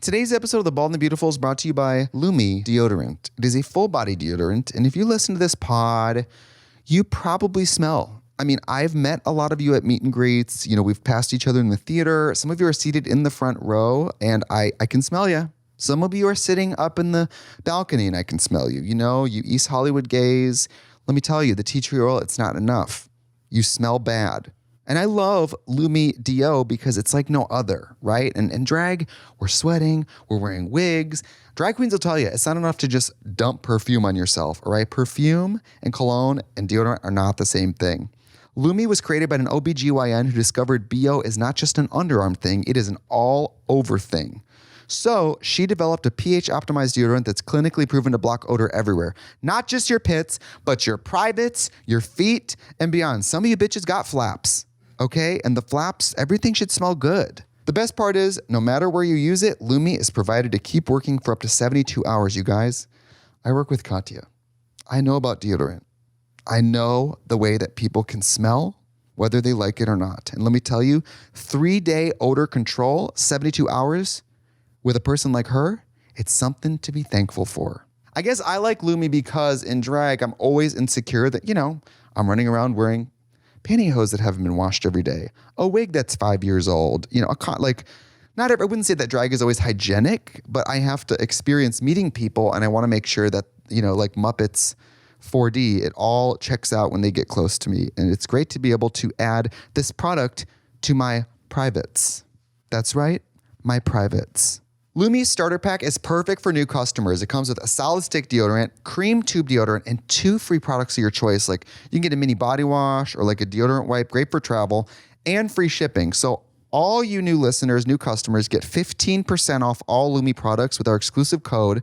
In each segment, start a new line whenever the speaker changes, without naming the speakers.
Today's episode of The Bald and the Beautiful is brought to you by Lumi deodorant. It is a full body deodorant, and if you listen to this pod, you probably smell. I mean, I've met a lot of you at meet and greets. You know, we've passed each other in the theater. Some of you are seated in the front row, and I can smell you. Some of you are sitting up in the balcony, and I can smell you. You know, you East Hollywood gays. Let me tell you, the tea tree oil, it's not enough. You smell bad. And I love Lumi Deo because it's like no other, right? And drag, we're sweating, we're wearing wigs. Drag queens will tell you, it's not enough to just dump perfume on yourself, all right? Perfume and cologne and deodorant are not the same thing. Lumi was created by an OBGYN who discovered BO is not just an underarm thing, it is an all-over thing. So she developed a pH-optimized deodorant that's clinically proven to block odor everywhere. Not just your pits, but your privates, your feet, and beyond. Some of you bitches got flaps, okay? And the flaps, everything should smell good. The best part is, no matter where you use it, Lumi is provided to keep working for up to 72 hours, you guys. I work with Katya. I know about deodorant. I know the way that people can smell, whether they like it or not. And let me tell you, 3-day odor control, 72 hours, with a person like her, it's something to be thankful for. I guess I like Lumi because in drag, I'm always insecure that, you know, I'm running around wearing pantyhose that haven't been washed every day, a wig that's 5 years old, you know, I wouldn't say that drag is always hygienic, but I have to experience meeting people and I want to make sure that, you know, like Muppets 4D, it all checks out when they get close to me. And it's great to be able to add this product to my privates. That's right, my privates. Lumi's starter pack is perfect for new customers. It comes with a solid stick deodorant, cream tube deodorant, and 2 free products of your choice. Like you can get a mini body wash or like a deodorant wipe, great for travel, and free shipping. So all you new listeners, new customers get 15% off all Lumi products with our exclusive code.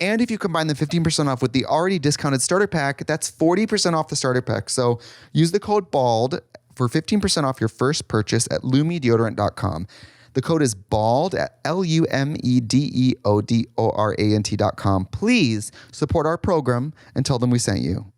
And if you combine the 15% off with the already discounted starter pack, that's 40% off the starter pack. So use the code BALD for 15% off your first purchase at lumideodorant.com. The code is BALD at LUMEDEODORANT.com. Please support our program and tell them we sent you.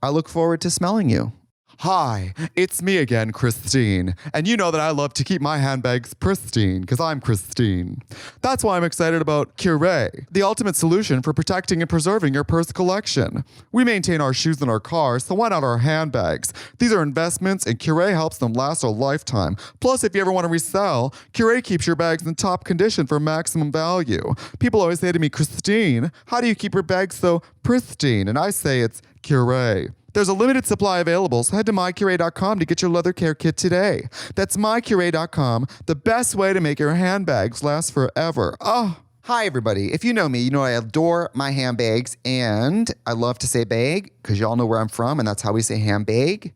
I look forward to smelling you. Hi, it's me again, Christine. And you know that I love to keep my handbags pristine because I'm Christine. That's why I'm excited about Cuir, the ultimate solution for protecting and preserving your purse collection. We maintain our shoes in our cars, so why not our handbags? These are investments and Cuir helps them last a lifetime. Plus, if you ever want to resell, Cuir keeps your bags in top condition for maximum value. People always say to me, Christine, how do you keep your bags so pristine? And I say it's Cuir. There's a limited supply available, so head to mycuir.com to get your leather care kit today. That's mycuir.com, the best way to make your handbags last forever. Oh. Hi, everybody. If you know me, you know I adore my handbags, and I love to say bag, because y'all know where I'm from, and that's how we say handbag.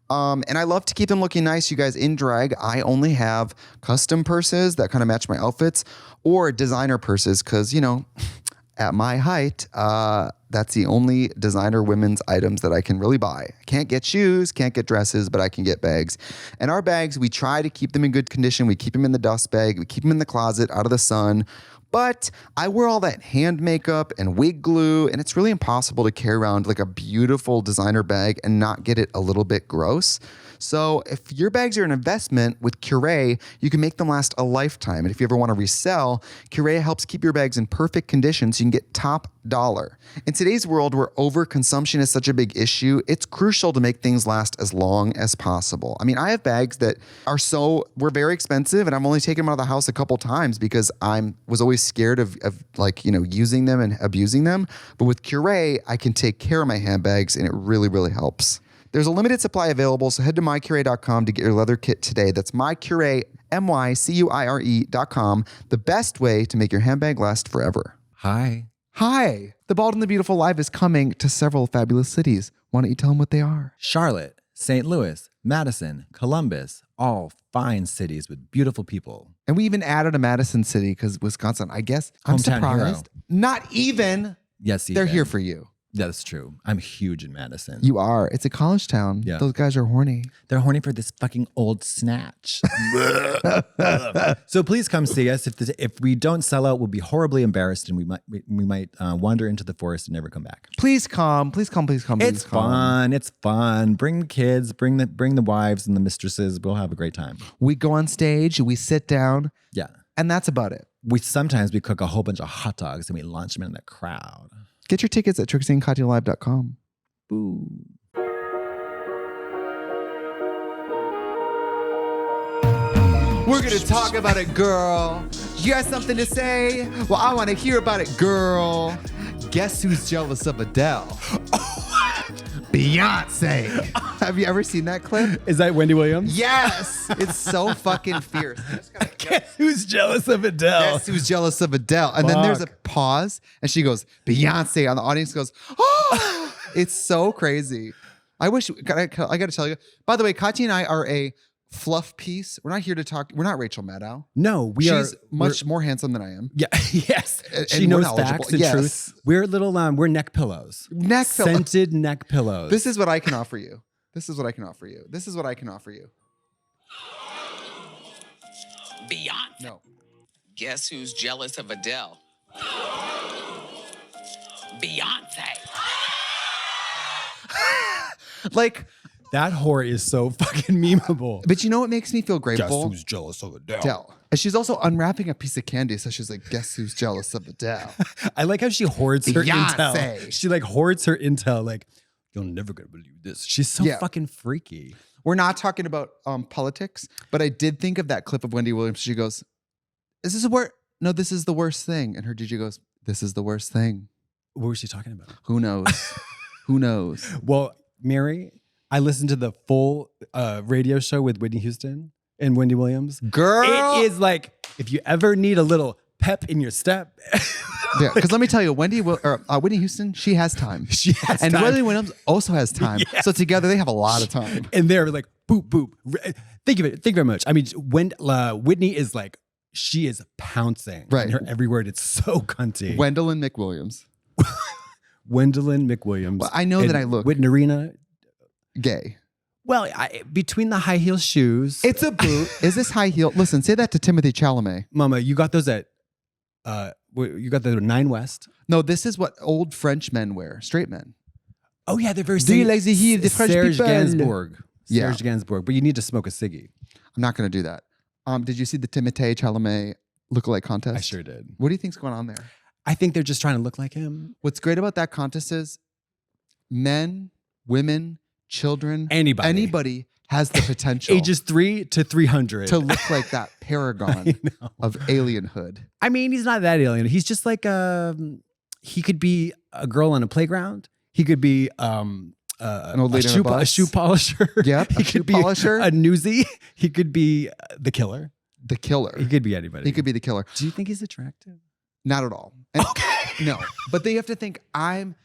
And I love to keep them looking nice, you guys. In drag, I only have custom purses that kind of match my outfits, or designer purses, because, you know, at my height, that's the only designer women's items that I can really buy. Can't get shoes, can't get dresses, but I can get bags. And our bags, we try to keep them in good condition. We keep them in the dust bag. We keep them in the closet, out of the sun. But I wear all that hand makeup and wig glue, and it's really impossible to carry around like a beautiful designer bag and not get it a little bit gross. So if your bags are an investment with Cuir, you can make them last a lifetime. And if you ever want to resell, Cuir helps keep your bags in perfect condition so you can get top dollar. In today's world where overconsumption is such a big issue, it's crucial to make things last as long as possible. I mean, I have bags that were very expensive, and I've only taken them out of the house a couple times because was always scared of like, you know, using them and abusing them. But with Cuir, I can take care of my handbags, and it really, really helps. There's a limited supply available, so head to mycuir.com to get your leather kit today. That's mycuir, mycuire.com, the best way to make your handbag last forever.
Hi.
Hi. The Bald and the Beautiful Live is coming to several fabulous cities. Why don't you tell them what they are?
Charlotte, St. Louis, Madison, Columbus, all fine cities with beautiful people.
And we even added a Madison city because Wisconsin, I guess, I'm
Hometown
surprised.
hero.
Not even.
Yes,
They're here for you.
That's true. I'm huge in Madison.
You are. It's a college town.
Yeah.
Those guys are horny.
They're horny for this fucking old snatch. So please come see us. If we don't sell out, we'll be horribly embarrassed, and we might wander into the forest and never come back.
Please come. Please come. Please come.
It's fun. It's fun. Bring the kids. Bring the wives and the mistresses. We'll have a great time.
We go on stage. We sit down.
Yeah.
And that's about it.
sometimes cook a whole bunch of hot dogs and we launch them in the crowd.
Get your tickets at trixieandkatyalive.com.
Boo.
We're going to talk about it, girl. You got something to say? Well, I want to hear about it, girl. Guess who's jealous of Adele? Beyonce. Have you ever seen that clip?
Is that Wendy Williams?
Yes. It's so fucking fierce.
Guess who's jealous of Adele?
Guess who's jealous of Adele? And then there's a pause and she goes, Beyonce. And the audience goes, oh, it's so crazy. I wish, I got to tell you, by the way, Katya and I are a fluff piece. We're not here to talk. We're not Rachel Maddow.
No,
She's much more handsome than I am.
Yeah, yes.
we're
She knows
knowledgeable.
facts and
Yes.
truth. We're little, we're neck pillows. Scented neck pillows.
This is what I can offer you. This is what I can offer you. This is what I can offer you.
Beyonce.
No.
Guess who's jealous of Adele? Beyonce.
Like,
that whore is so fucking memeable.
but you know what makes me feel grateful?
Guess who's jealous of Adele?
Adele. And she's also unwrapping a piece of candy, so she's like, guess who's jealous of Adele?
I like how she hoards her
Beyonce.
intel. She like hoards her intel. Like, you're never gonna believe this. She's so fucking freaky.
We're not talking about politics, but I did think of that clip of Wendy Williams. She goes, is this a word? No, this is the worst thing. And her DJ goes, this is the worst thing.
What was she talking about?
Who knows? Who knows?
Well, Mary, I listened to the full radio show with Whitney Houston and Wendy Williams.
Girl.
It is like, if you ever need a little pep in your step.
Yeah, because let me tell you, Whitney Houston, she has time.
She has
and
time.
Wendy Williams also has time.
Yes.
So together they have a lot of time.
And they're like, boop, boop. Thank you very much. I mean, when Whitney is like, she is pouncing.
Right.
In her every word. It's so cunty.
Wendell and McWilliams.
Gwendolyn McWilliams.
Well, I know that I look
Whitnerina.
gay.
Well, between the high heel shoes.
It's a boot. Is this high heel? Listen, say that to Timothée Chalamet.
Mama, you got those at, you got the 9 West.
No, this is what old French men wear, straight men.
Oh yeah, they're very
Do you like the heel, the French
Serge
people?
Gainsbourg.
Yeah.
Serge Gainsbourg. But you need to smoke a ciggy.
I'm not going to do that. Did you see the Timothée Chalamet lookalike contest?
I sure did.
What do you think's going on there?
I think they're just trying to look like him.
What's great about that contest is men, women, children, anybody has the potential
Ages 3 to 300
to look like that paragon of alienhood.
I mean, he's not that alien. He's just like he could be a girl on a playground. He could be
An old lady on a bus.
a shoe polisher.
Yep,
he
a shoe
could be
polisher.
a newsie. He could be the killer.
The killer.
He could be anybody.
He could be the killer.
Do you think he's attractive?
Not at all. And no, but they have to think I'm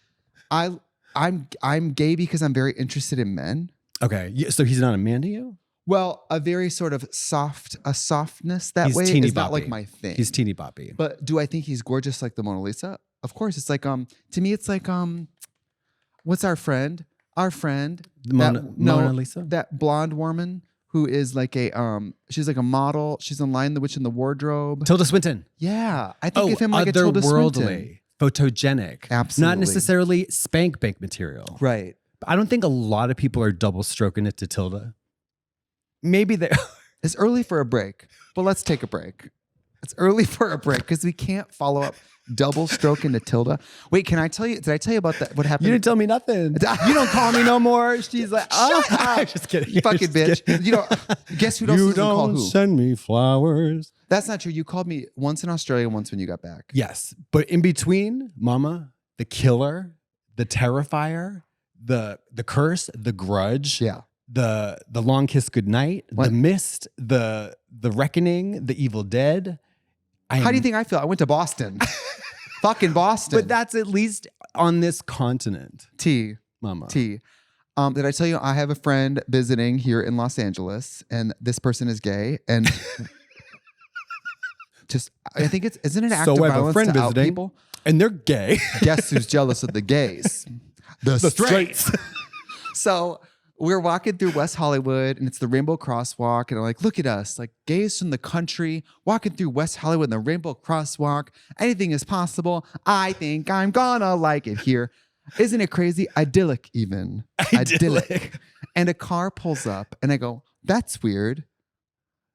gay because I'm very interested in men.
Okay, so he's not a man to you?
Well, a very sort of softness that
He's
way
teeny
is not
boppy.
like my thing.
He's teeny boppy.
But do I think he's gorgeous like the Mona Lisa? Of course. It's like to me it's like what's our friend? Our friend,
Mona Lisa?
That blonde woman who is like she's like a model. She's in Lion, the Witch, and the Wardrobe.
Tilda Swinton.
Yeah, I think of him like a Tilda Swinton.
Photogenic.
Absolutely.
Not necessarily spank bank material.
Right.
I don't think a lot of people are double stroking it to Tilda. Maybe they
It's early for a break, but let's take a break. It's early for a break because we can't follow up double stroking to Tilda. Wait, can I tell you? Did I tell you about that? What happened?
You didn't tell me nothing. You don't call me no more. She's like, oh, I'm just kidding.
You fucking bitch.
Kidding.
You know, guess who else
You
doesn't call
don't
who?
send me flowers.
That's not true. You called me once in Australia, once when you got back.
Yes, but in between, Mama, the killer, the terrifier, the curse, the grudge,
Yeah.
the long kiss goodnight,
What?
the mist, the reckoning, the Evil Dead.
How do you think I feel? I went to Boston. Fucking Boston.
But that's at least on this continent, Mama.
Did I tell you I have a friend visiting here in Los Angeles and this person is gay and just I think isn't it an act
So
of
I have a
violence
friend
to out
visiting.
people?
And they're gay.
Guess who's jealous of the gays? The straights. So we're walking through West Hollywood and it's the Rainbow Crosswalk. And I'm like, look at us, like gays from the country walking through West Hollywood in the Rainbow Crosswalk. Anything is possible. I think I'm gonna like it here. Isn't it crazy? Idyllic even. Idyllic. And a car pulls up and I go, that's weird.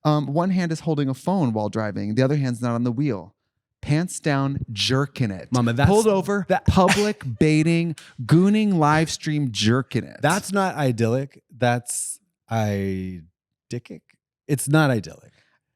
One hand is holding a phone while driving. The other hand's not on the wheel. pants down, jerking it.
Mama, that's-
pulled over,
that-
public baiting, gooning live stream, jerking it.
That's not idyllic. That's idyllic. It's not idyllic.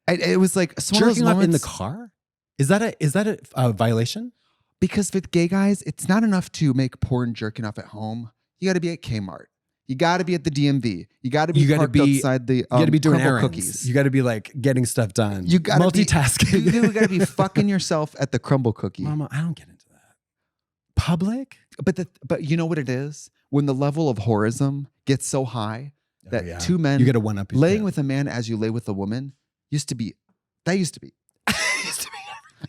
It was like it's one of those
Jerking off in the
moments-
car? Is that a violation?
Because with gay guys, it's not enough to make porn jerking off at home. You got to be at Kmart. You got to be at the DMV. You got to be parked outside the
you got to be doing
Crumble
errands.
cookies.
You got to be like getting stuff done.
You got to
multitasking.
You got to be fucking yourself at the crumble cookie.
Mama, I don't get into that. Public?
But you know what it is? When the level of horism gets so high that two men
You get a one up.
laying with a man as you lay with a woman used to be. It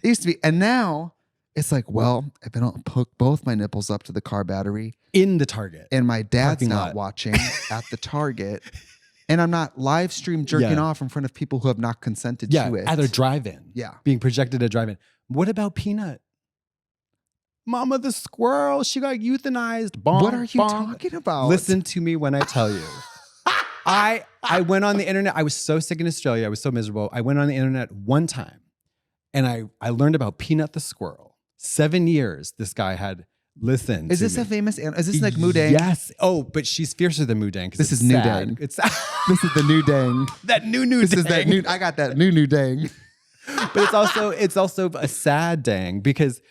used to be. And now it's like, well, if I don't hook both my nipples up to the car battery
in the Target
and my dad's
parking
not
lot.
watching at the Target and I'm not live stream jerking off in front of people who have not consented to it.
at a drive-in.
Yeah.
Being projected at a drive-in. What about Peanut? Mama the squirrel, she got euthanized. Bonk,
What are you
bonk.
talking about?
Listen to me when I tell you. I went on the internet. I was so sick in Australia. I was so miserable. I went on the internet one time and I learned about Peanut the squirrel. 7 years this guy had listened.
Is
to
this
me.
a famous? Is this like Mudang?
Yes. Oh, but she's fiercer than Mudang.
This is New
sad.
Dang.
It's
This is the new dang.
that new
This
dang.
is that new. I got that new dang.
But it's also a sad dang because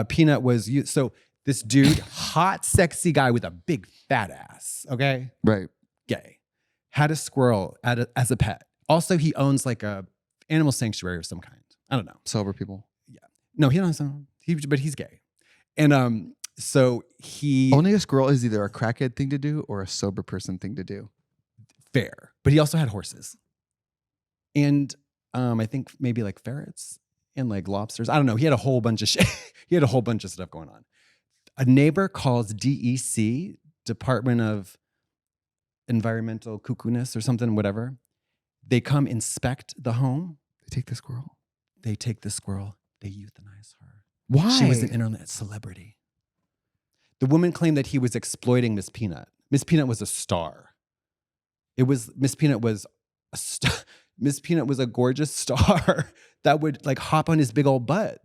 Peanut was so this dude, hot, sexy guy with a big fat ass. Okay,
Right.
gay, had a squirrel as a pet. Also, he owns like a animal sanctuary of some kind. I don't know.
Sober people.
No, he doesn't. But he's gay, and so he
Owning a squirrel is either a crackhead thing to do or a sober person thing to do.
fair. But he also had horses, and I think maybe like ferrets and like lobsters. I don't know. He had a whole bunch of shit. He had a whole bunch of stuff going on. A neighbor calls DEC, Department of Environmental Cuckoo-ness or something, whatever. They come inspect the home.
They take the squirrel.
They take the squirrel. They euthanize her.
Why?
She was an internet celebrity. The woman claimed that he was exploiting Miss Peanut. Miss Peanut was a star. Miss Peanut was a star. Miss Peanut was a gorgeous star that would like hop on his big old butt.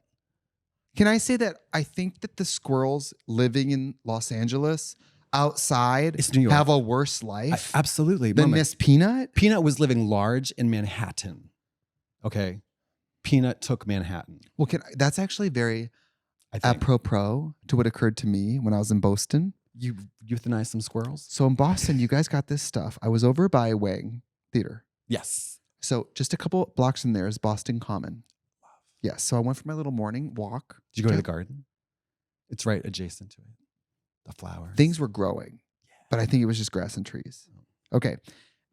Can I say that I think that the squirrels living in Los Angeles outside
It's New York.
have a worse life
Absolutely.
than
Mama.
Miss Peanut?
Peanut was living large in Manhattan. Okay. Peanut took Manhattan.
Well, that's actually very
I think.
apropos to what occurred to me when I was in Boston.
You euthanized some squirrels?
So in Boston, you guys got this stuff. I was over by Wang Theater.
Yes.
So just a couple blocks from there is Boston Common. Yes. So I went for my little morning walk.
Did you go to the garden? It's right adjacent to it. The flowers.
Things were growing, but I think it was just grass and trees. Okay.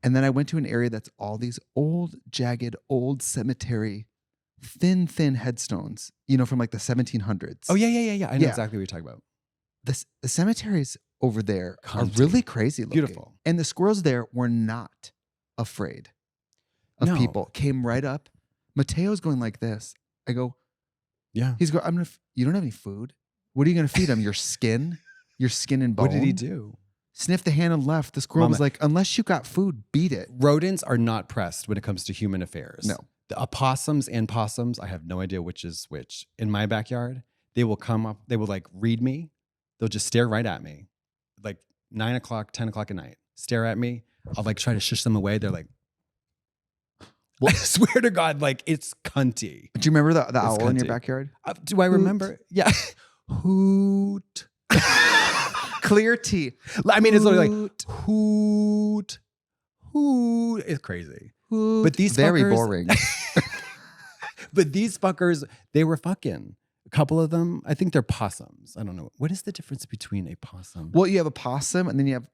And then I went to an area that's all these old, jagged, old cemetery, thin headstones, from like the 1700s.
Oh, yeah. I know
Yeah.
exactly what you're talking about.
The cemeteries over there
Cunty.
are really crazy looking.
Beautiful.
And the squirrels there were not afraid of
No.
people. Came right up. Mateo's going like this. I go,
Yeah.
he's going, you don't have any food? What are you going to feed him? Your skin? Your skin and bone?
What did he do?
Sniffed the hand and left. The squirrel was
Mama.
like, unless you got food, beat it.
Rodents are not pressed when it comes to human affairs.
No.
The opossums and possums, I have no idea which is which. In my backyard, they will come up, they will like read me. They'll just stare right at me. Like 9 o'clock, 10 o'clock at night. Stare at me. I'll like try to shush them away. They're like, I swear to God, like it's cunty.
Do you remember the owl in your
cunty.
backyard?
Do I remember? Yeah. Hoot.
Clear T.
I mean, it's literally
Hoot.
like hoot, hoot. It's crazy.
Hoot.
But these
very
fuckers-
boring.
But these fuckers, they were fucking. A couple of them, I think they're possums. I don't know. What is the difference between a possum?
Well, you have a possum and then you have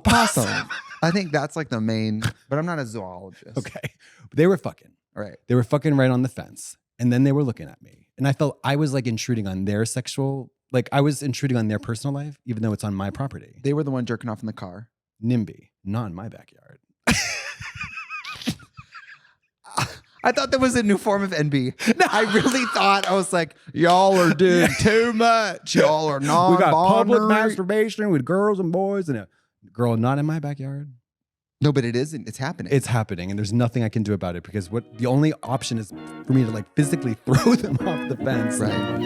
possum.
I think that's like the main, but I'm not a zoologist.
Okay. They were fucking.
All right.
They were fucking right on the fence. And then they were looking at me. And I felt I was like intruding on their sexual, like I was intruding on their personal life, even though it's on my property.
They were the one jerking off in the car.
NIMBY, not in my backyard.
I thought that was a new form of NB. No. I really thought, I was like, y'all are doing too much. Y'all are not
We got public
boundary.
masturbation with girls and boys and a girl not in my backyard.
No, but it isn't. It's happening.
It's happening, and there's nothing I can do about it because the only option is for me to like physically throw them off the fence.
right.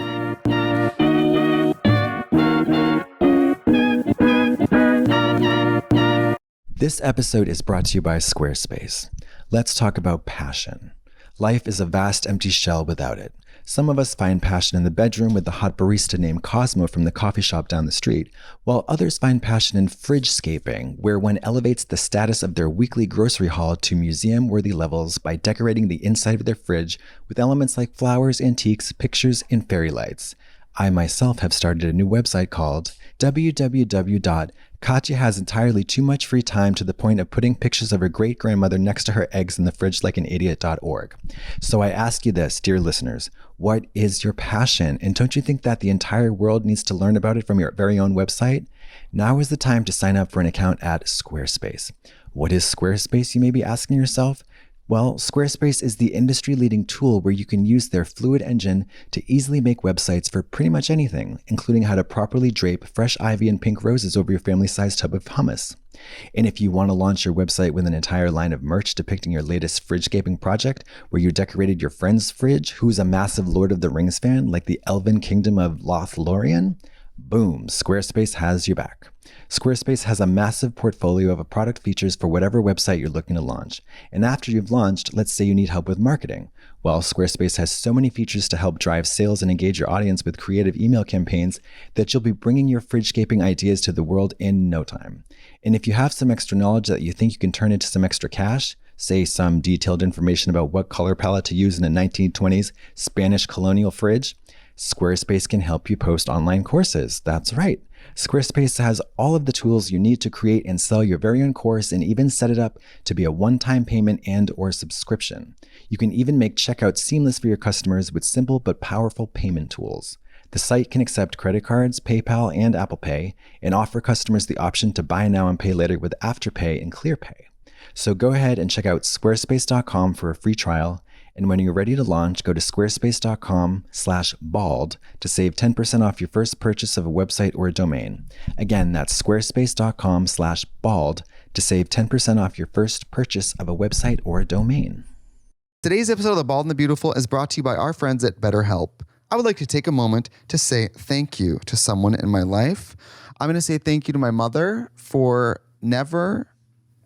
This episode is brought to you by Squarespace. Let's talk about passion. Life is a vast empty shell without it. Some of us find passion in the bedroom with the hot barista named Cosmo from the coffee shop down the street, while others find passion in fridgescaping, where one elevates the status of their weekly grocery haul to museum-worthy levels by decorating the inside of their fridge with elements like flowers, antiques, pictures, and fairy lights. I myself have started a new website called Katya has entirely too much free time to the point of putting pictures of her great-grandmother next to her eggs in the fridge like an idiot.org. So I ask you this, dear listeners, what is your passion? And don't you think that the entire world needs to learn about it from your very own website? Now is the time to sign up for an account at Squarespace. What is Squarespace, you may be asking yourself? Well, Squarespace is the industry-leading tool where you can use their fluid engine to easily make websites for pretty much anything, including how to properly drape fresh ivy and pink roses over your family-sized tub of hummus. And if you want to launch your website with an entire line of merch depicting your latest fridgescaping project, where you decorated your friend's fridge, who's a massive Lord of the Rings fan, like the Elven Kingdom of Lothlorien, boom, Squarespace has your back. Squarespace has a massive portfolio of product features for whatever website you're looking to launch. And after you've launched, let's say you need help with marketing. Well, Squarespace has so many features to help drive sales and engage your audience with creative email campaigns that you'll be bringing your fridgescaping ideas to the world in no time. And if you have some extra knowledge that you think you can turn into some extra cash, say some detailed information about what color palette to use in a 1920s Spanish colonial fridge, Squarespace can help you post online courses. That's right. Squarespace has all of the tools you need to create and sell your very own course and even set it up to be a one-time payment and or subscription. You can even make checkout seamless for your customers with simple but powerful payment tools. The site can accept credit cards, PayPal, and Apple Pay, and offer customers the option to buy now and pay later with Afterpay and ClearPay. So go ahead and check out squarespace.com for a free trial. And when you're ready to launch, go to squarespace.com/bald to save 10% off your first purchase of a website or a domain. Again, that's squarespace.com/bald to save 10% off your first purchase of a website or a domain.
Today's episode of The Bald and the Beautiful is brought to you by our friends at BetterHelp. I would like to take a moment to say thank you to someone in my life. I'm going to say thank you to my mother for never,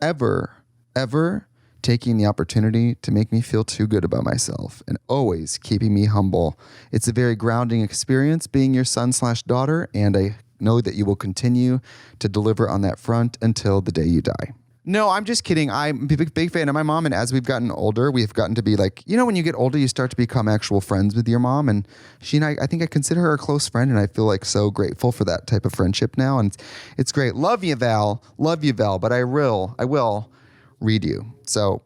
ever, ever taking the opportunity to make me feel too good about myself and always keeping me humble. It's a very grounding experience being your son/daughter, and I know that you will continue to deliver on that front until the day you die. No, I'm just kidding. I'm a big fan of my mom, and as we've gotten older, we've gotten to be like, when you get older, you start to become actual friends with your mom, and she and I think I consider her a close friend, and I feel like so grateful for that type of friendship now, and it's great. Love you, Val, but I will read you. So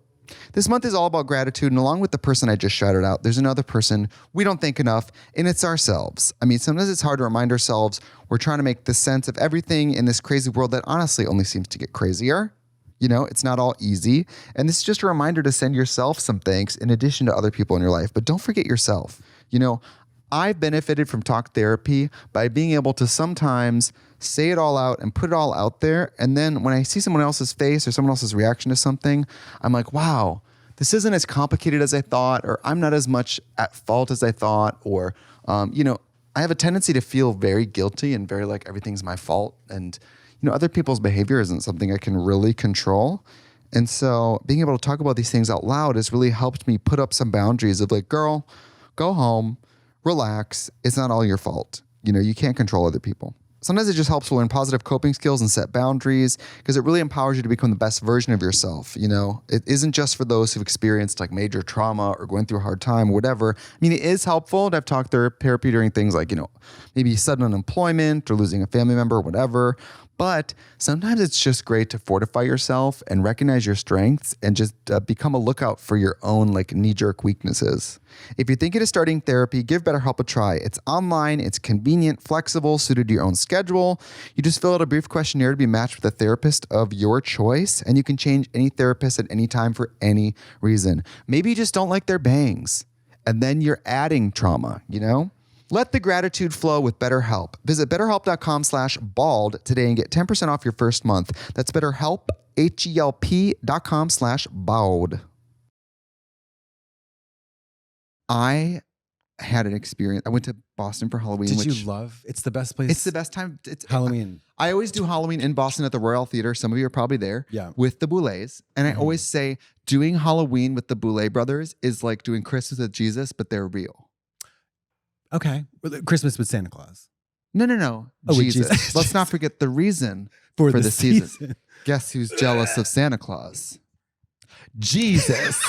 this month is all about gratitude, and along with the person I just shouted out, there's another person we don't think enough, and it's ourselves. I mean, sometimes it's hard to remind ourselves we're trying to make the sense of everything in this crazy world that honestly only seems to get crazier. It's not all easy, and this is just a reminder to send yourself some thanks in addition to other people in your life, but don't forget yourself. I've benefited from talk therapy by being able to sometimes say it all out and put it all out there. And then when I see someone else's face or someone else's reaction to something, I'm like, wow, this isn't as complicated as I thought, or I'm not as much at fault as I thought. Or, I have a tendency to feel very guilty and very like everything's my fault. And, other people's behavior isn't something I can really control. And so being able to talk about these things out loud has really helped me put up some boundaries of like, girl, go home. Relax. It's not all your fault. You can't control other people. Sometimes it just helps to learn positive coping skills and set boundaries because it really empowers you to become the best version of yourself. It isn't just for those who've experienced like major trauma or going through a hard time, whatever. I mean, it is helpful to have talk therapy during things like, maybe sudden unemployment or losing a family member or whatever. But sometimes it's just great to fortify yourself and recognize your strengths and just become a lookout for your own like knee-jerk weaknesses. If you're thinking of starting therapy, give BetterHelp a try. It's online, it's convenient, flexible, suited to your own schedule. You just fill out a brief questionnaire to be matched with a therapist of your choice, and you can change any therapist at any time for any reason. Maybe you just don't like their bangs, and then you're adding trauma, Let the gratitude flow with BetterHelp. Visit betterhelp.com/bald today and get 10% off your first month. That's BetterHelp, HELP.com/bald. I had an experience. I went to Boston for Halloween.
Did you love? It's the best place.
It's the best time. It's
Halloween.
I always do Halloween in Boston at the Royal Theater. Some of you are probably there.
Yeah.
With the Boulets. And I always say doing Halloween with the Boulet brothers is like doing Christmas with Jesus, but they're real.
Okay. Christmas with Santa Claus.
No.
Oh, with
Jesus.
Jesus.
Let's not forget the reason
For
the
the
season. Guess who's jealous of Santa Claus? Jesus.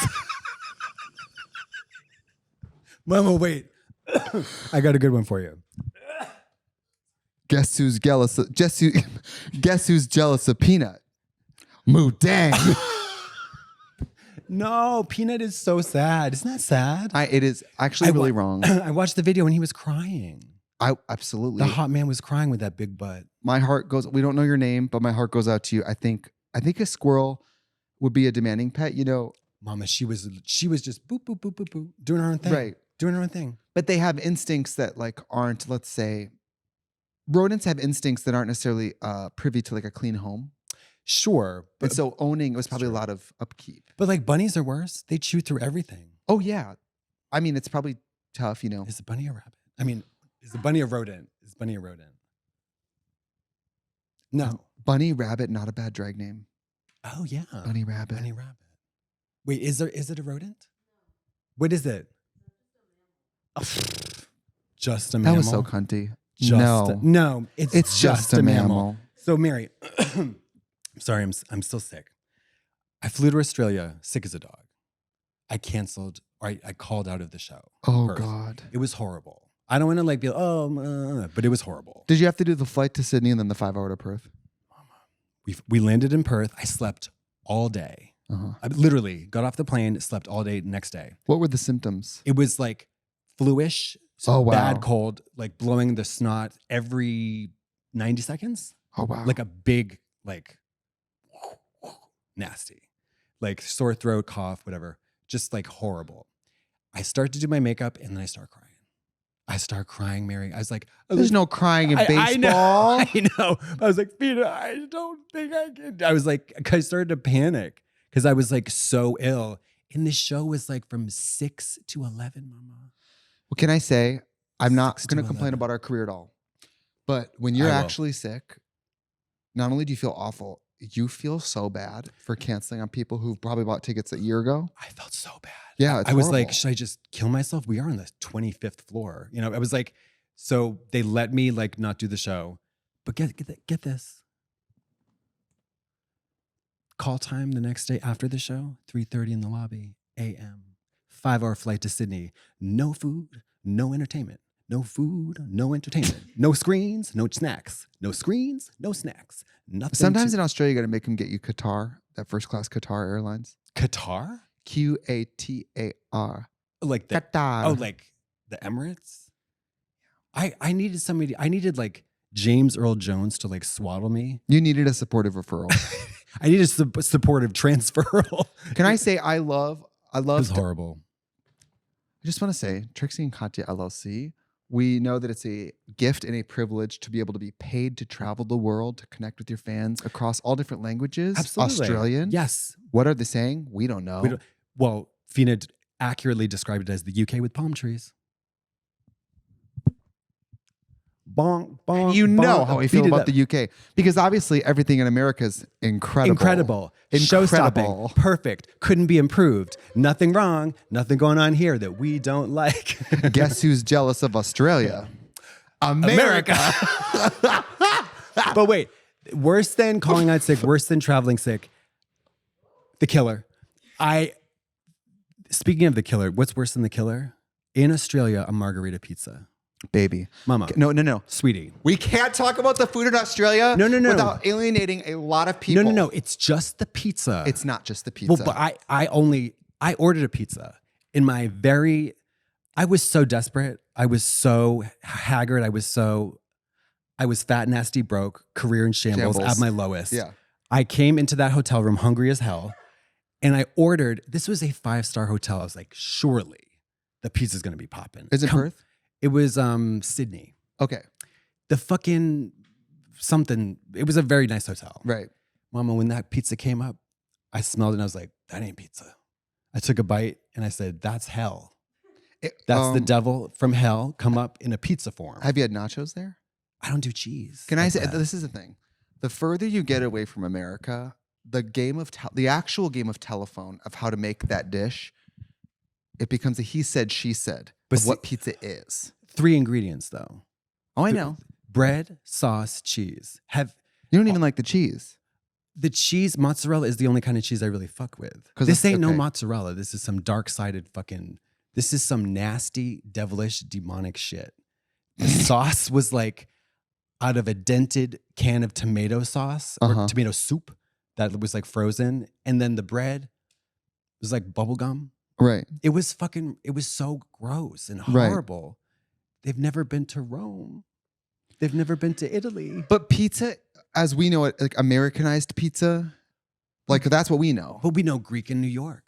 Mama, wait. I got a good one for you.
Guess who's jealous of Peanut? Moo dang.
No, Peanut is so sad. Isn't that sad?
It is actually really wrong.
I watched the video and he was crying.
Absolutely.
The hot man was crying with that big butt.
My heart goes, we don't know your name, but my heart goes out to you. I think a squirrel would be a demanding pet, you know.
Mama, she was just boop, boop, boop, boop, boop, doing her own thing.
Right.
Doing her own thing.
But they have instincts that like aren't, let's say, rodents have instincts that aren't necessarily privy to like a clean home.
Sure.
And so owning was probably a lot of upkeep.
But like bunnies are worse. They chew through everything.
Oh yeah. I mean, it's probably tough, you know.
Is a bunny a rabbit? I mean, is a bunny a rodent? Is bunny a rodent? No.
Bunny rabbit, not a bad drag name.
Oh yeah.
Bunny rabbit.
Bunny rabbit. Wait, is it a rodent? What is it? Just a mammal.
That was so cunty.
No, it's just a mammal. So Mary, sorry, I'm still sick. I flew to Australia sick as a dog. I canceled, or I called out of the show.
Oh
Perth.
God.
It was horrible. I don't want to like be but it was horrible.
Did you have to do the flight to Sydney and then the 5-hour to Perth?
We landed in Perth. I slept all day. I literally got off the plane, slept all day next day.
What were the symptoms?
It was like flu-ish,
Oh, wow.
bad cold, like blowing the snot every 90 seconds.
Oh wow.
Like a big, like nasty, like sore throat, cough, whatever. Just like horrible. I start to do my makeup and then I start crying. Mary. I was like,
there's no crying in baseball.
I know. I was like, Peter, I don't think I can. I was like, I started to panic because I was like so ill. And this show was like from 6 to 11, Mama.
Well, can I say, I'm not
6 to
going to complain
11.
about our career at all. But when you're
I will.
actually sick, not only do you feel awful, you feel so bad for canceling on people who probably bought tickets a year ago.
I felt so bad.
Yeah, it's
I was
horrible.
like, should I just kill myself? We are on the 25th floor. You know, I was like, so they let me like not do the show. But get this. Call time the next day after the show, 3:30 in the lobby, a.m. 5-hour flight to Sydney. No food, no entertainment. No food, no entertainment. No screens, no snacks. No screens, no snacks. Nothing.
Sometimes in Australia, you got to make them get you Qatar, that first class Qatar Airlines.
Qatar?
Qatar.
Like the
Qatar.
Oh, like the Emirates? I needed somebody, I needed like James Earl Jones to like swaddle me.
You needed a supportive referral.
I needed a supportive transferal.
Can I say I love
It was horrible.
I just want to say, Trixie and Katya LLC, we know that it's a gift and a privilege to be able to be paid to travel the world, to connect with your fans across all different languages.
Absolutely.
Australian.
Yes.
What are they saying? We don't know.
Well, Fina accurately described it as the UK with palm trees. Bonk, bonk,
You know
bonk.
how I feel
Beat it
about
up.
the UK because obviously everything in America is incredible.
Incredible. Show-stopping. Perfect. Couldn't be improved. Nothing wrong. Nothing going on here that we don't like.
Guess who's jealous of Australia? America.
But wait, worse than calling out sick, worse than traveling sick, The Killer. Speaking of The Killer, what's worse than The Killer? In Australia, a margarita pizza.
Baby.
Mama.
No.
Sweetie.
We can't talk about the food in Australia
No.
without alienating a lot of people.
No. It's just the pizza.
It's not just the pizza.
Well, but I ordered a pizza in my I was so desperate. I was so haggard. I was fat, nasty, broke, career in shambles. At my lowest.
Yeah.
I came into that hotel room hungry as hell and I ordered, this was a 5-star hotel. I was like, surely the pizza's going to be popping.
Is it Perth?
It was Sydney.
Okay.
The fucking something. It was a very nice hotel.
Right.
Mama, when that pizza came up, I smelled it and I was like, that ain't pizza. I took a bite and I said, that's hell. That's the devil from hell come up in a pizza form.
Have you had nachos there?
I don't do cheese.
Can I say, this is the thing. The further you get away from America, the actual game of telephone of how to make that dish, it becomes a he said, she said of what pizza is.
3 ingredients though.
Oh, I know.
Bread, sauce, cheese.
You don't even like the cheese.
The cheese, mozzarella is the only kind of cheese I really fuck with. This ain't no mozzarella. This is some dark-sided fucking, this is some nasty, devilish, demonic shit. The sauce was like out of a dented can of tomato sauce or tomato soup that was like frozen. And then the bread was like bubble gum.
Right.
It was so gross and horrible. They've never been to Rome. They've never been to Italy.
But pizza, as we know it, like Americanized pizza, like that's what we know.
But we know Greek in New York,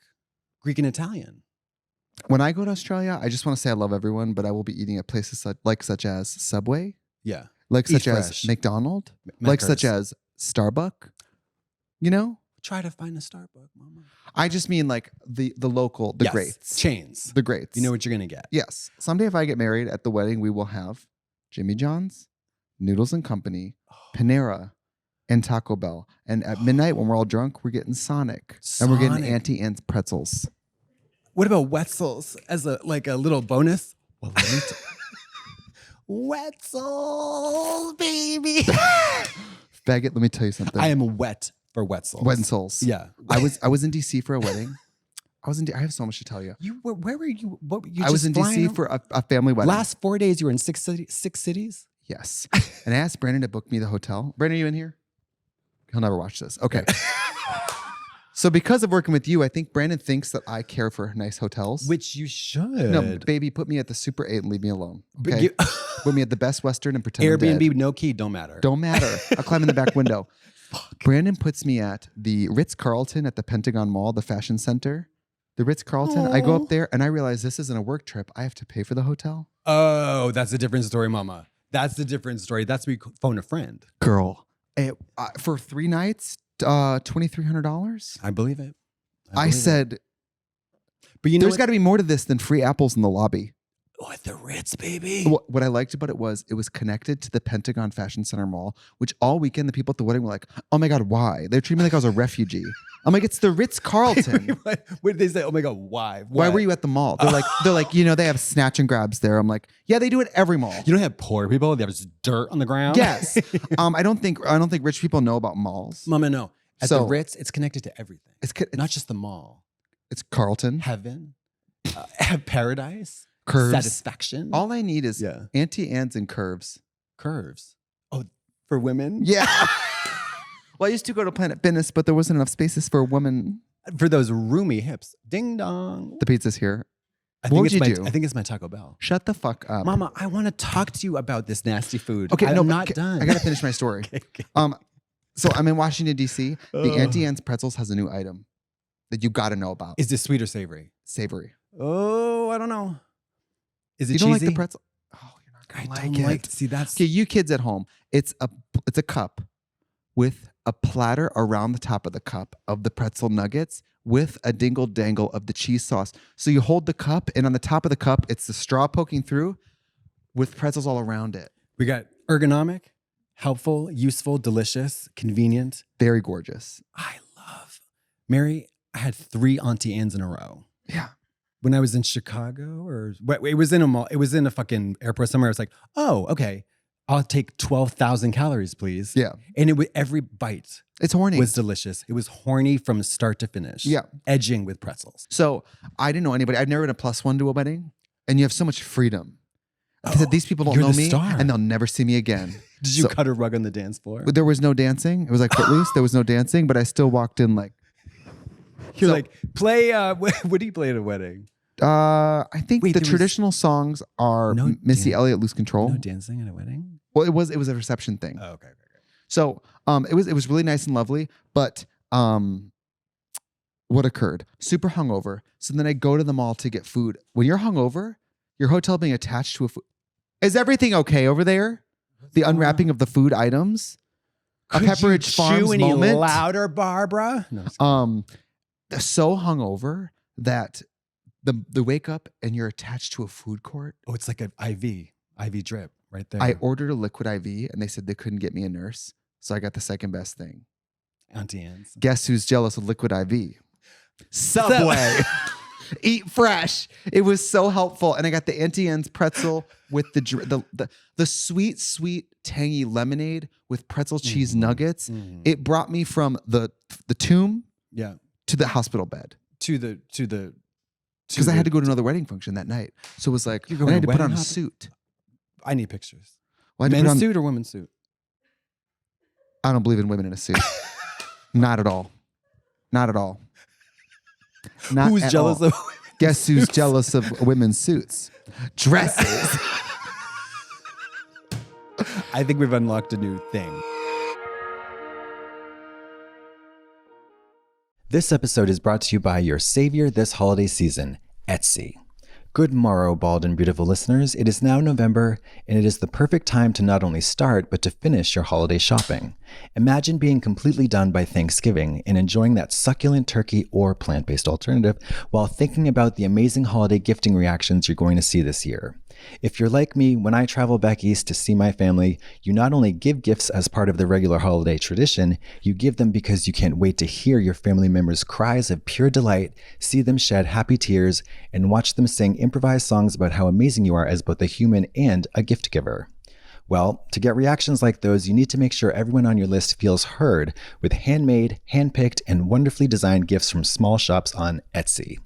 Greek and Italian.
When I go to Australia, I just want to say I love everyone, but I will be eating at places such as Subway.
Yeah.
Like such as McDonald's. Like such as Starbucks. You know?
Try to find a Starbucks, mama.
I just mean like the local, the greats.
Chains.
The greats.
You know what you're going to get.
Yes. Someday if I get married at the wedding, we will have Jimmy John's, Noodles and Company, Panera, and Taco Bell. And at midnight when we're all drunk, we're getting Sonic. And we're getting Auntie Anne's pretzels.
What about Wetzel's as a little bonus? Well, let me Wetzel's, baby.
Faggot, let me tell you something.
I am wet for Wetzel's.
Wetzel's.
Yeah.
I was in DC for a wedding. I have so much to tell you.
Where were you? What, you
I was in DC for a family wedding.
Last 4 days you were in six cities?
Yes. And I asked Brandon to book me the hotel. Brandon, are you in here? He'll never watch this. Okay. So because of working with you, I think Brandon thinks that I care for nice hotels.
Which you should. No,
baby, put me at the Super 8 and leave me alone. Okay? Put me at the Best Western and pretend
Airbnb,
I'm dead.
no key, don't matter.
Don't matter. I'll climb in the back window. Fuck. Brandon puts me at the Ritz-Carlton at the Pentagon Mall, the fashion center. The Ritz-Carlton. I go up there and I realize this isn't a work trip. I have to pay for the hotel.
Oh, that's a different story, mama. That's the different story. That's where you phone a friend.
Girl, for 3 nights, $2,300?
I believe it.
I said,
but you know
there's got to be more to this than free apples in the lobby.
Oh, at the Ritz, baby.
What I liked about it was connected to the Pentagon Fashion Center Mall, which all weekend the people at the wedding were like, oh my God, why? They treated me like I was a refugee. I'm like, it's the Ritz-Carlton.
What did they say? Oh my God, why?
Why were you at the mall? They're like, you know, they have snatch and grabs there. I'm like, yeah, they do it every mall.
You don't have poor people. They have just dirt on the ground.
Yes. I don't think rich people know about malls.
Mama, no. At the Ritz, it's connected to everything. It's not just the mall.
It's Carlton.
Heaven. Paradise.
Curves.
Satisfaction.
All I need is Auntie Anne's and curves.
Curves. Oh, for women?
Yeah. Well, I used to go to Planet Fitness, but there wasn't enough spaces for a woman.
For those roomy hips. Ding dong.
The pizza's here.
What would you do? I think it's my Taco Bell.
Shut the fuck up.
Mama, I want to talk to you about this nasty food.
Okay,
I'm not done.
I got to finish my story.
Okay.
So I'm in Washington, D.C. The Auntie Anne's Pretzels has a new item that you got to know about.
Is this sweet or savory?
Savory.
Oh, I don't know. Is it
you
cheesy?
don't like the pretzel? Oh, you're not going to like it.
See, that's...
Okay, you kids at home. It's a cup with a platter around the top of the cup of the pretzel nuggets with a dingle dangle of the cheese sauce. So you hold the cup, and on the top of the cup, it's the straw poking through with pretzels all around it.
We got ergonomic, helpful, useful, delicious, convenient.
Very gorgeous.
Mary, I had 3 Auntie Anne's in a row.
Yeah.
When I was in Chicago, it was in a mall. It was in a fucking airport somewhere. I was like, oh, okay. I'll take 12,000 calories, please.
Yeah.
And every bite.
It's horny.
Was delicious. It was horny from start to finish.
Yeah.
Edging with pretzels.
So I didn't know anybody. I've never been a +1 to a wedding. And you have so much freedom. I said, these people don't know me and they'll never see me again.
Did you cut a rug on the dance floor?
There was no dancing. It was like Footloose. There was no dancing, but I still walked in like.
You're like, play, what do you play at a wedding?
I think the traditional songs are Missy Elliott, Lose Control.
No dancing at a wedding?
Well, it was a reception thing.
Oh, okay.
So it was really nice and lovely, but what occurred? Super hungover. So then I go to the mall to get food. When you're hungover, your hotel being attached to Is everything okay over there? The unwrapping of the food items? A Pepperidge Farms
chew any
moment?
louder, Barbara? No,
So hungover that the wake up and you're attached to a food court.
oh, it's like an IV drip right there.
I ordered a liquid IV and they said they couldn't get me a nurse. So I got the second best thing.
Auntie Anne's.
Guess who's jealous of liquid IV? Subway. Eat fresh. It was so helpful. And I got the Auntie Anne's pretzel with the sweet, tangy lemonade with pretzel cheese nuggets.
Mm-hmm.
It brought me from the tomb to the hospital bed. Because I had to go to another wedding function that night. So it was like, I had to put on a suit.
I need pictures.
Well,
men's suit or women's suit?
I don't believe in women in a suit. Not at all. Not at all. Not
Who's
at
jealous
all.
of
Guess who's jealous of women's suits? Dresses.
I think we've unlocked a new thing. This episode is brought to you by your savior this holiday season, Etsy. Good morrow, bald and beautiful listeners. It is now November, and it is the perfect time to not only start, but to finish your holiday shopping. Imagine being completely done by Thanksgiving and enjoying that succulent turkey or plant-based alternative while thinking about the amazing holiday gifting reactions you're going to see this year. If you're like me, when I travel back east to see my family, you not only give gifts as part of the regular holiday tradition, you give them because you can't wait to hear your family members' cries of pure delight, see them shed happy tears, and watch them sing improvised songs about how amazing you are as both a human and a gift giver. Well, to get reactions like those, you need to make sure everyone on your list feels heard with handmade, handpicked, and wonderfully designed gifts from small shops on Etsy.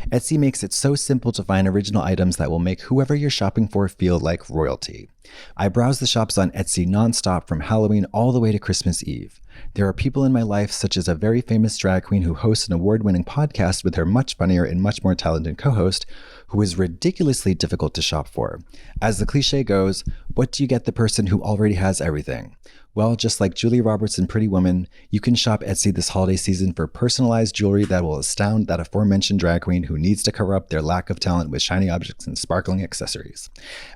Etsy makes it so simple to find original items that will make whoever you're shopping for feel like royalty. I browse the shops on Etsy nonstop from Halloween all the way to Christmas Eve. There are people in my life, such as a very famous drag queen who hosts an award-winning podcast with her much funnier and much more talented co-host, who is ridiculously difficult to shop for. As the cliche goes, what do you get the person who already has everything? Well, just like Julia Roberts in Pretty Woman, you can shop Etsy this holiday season for personalized jewelry that will astound that aforementioned drag queen who needs to cover up their lack of talent with shiny objects and sparkling accessories.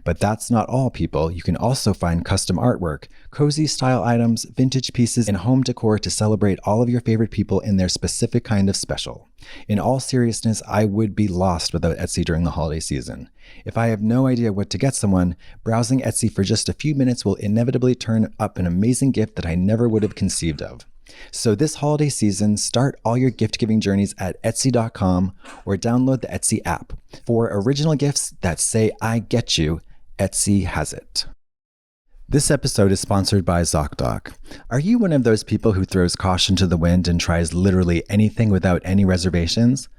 But that's not all, people. You can also find custom artwork, cozy style items, vintage pieces, and home decor to celebrate all of your favorite people in their specific kind of special. In all seriousness, I would be lost without Etsy during the holiday season. If I have no idea what to get someone, browsing Etsy for just a few minutes will inevitably turn up an amazing gift that I never would have conceived of. So this holiday season, start all your gift-giving journeys at Etsy.com or download the Etsy app. For original gifts that say, I get you, Etsy has it. This episode is sponsored by Zocdoc. Are you one of those people who throws caution to the wind and tries literally anything without any reservations?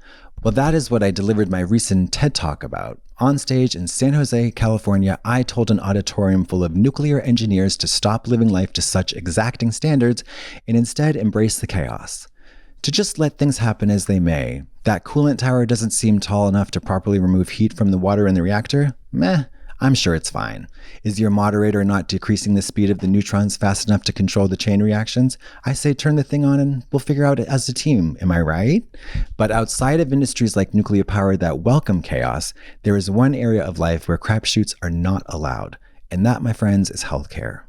Well, that is what I delivered my recent TED Talk about. On stage in San Jose, California, I told an auditorium full of nuclear engineers to stop living life to such exacting standards and instead embrace the chaos. To just let things happen as they may. That coolant tower doesn't seem tall enough to properly remove heat from the water in the reactor? Meh. I'm sure it's fine. Is your moderator not decreasing the speed of the neutrons fast enough to control the chain reactions? I say turn the thing on and we'll figure out it as a team, am I right? But outside of industries like nuclear power that welcome chaos, there is one area of life where crapshoots are not allowed. And that, my friends, is healthcare.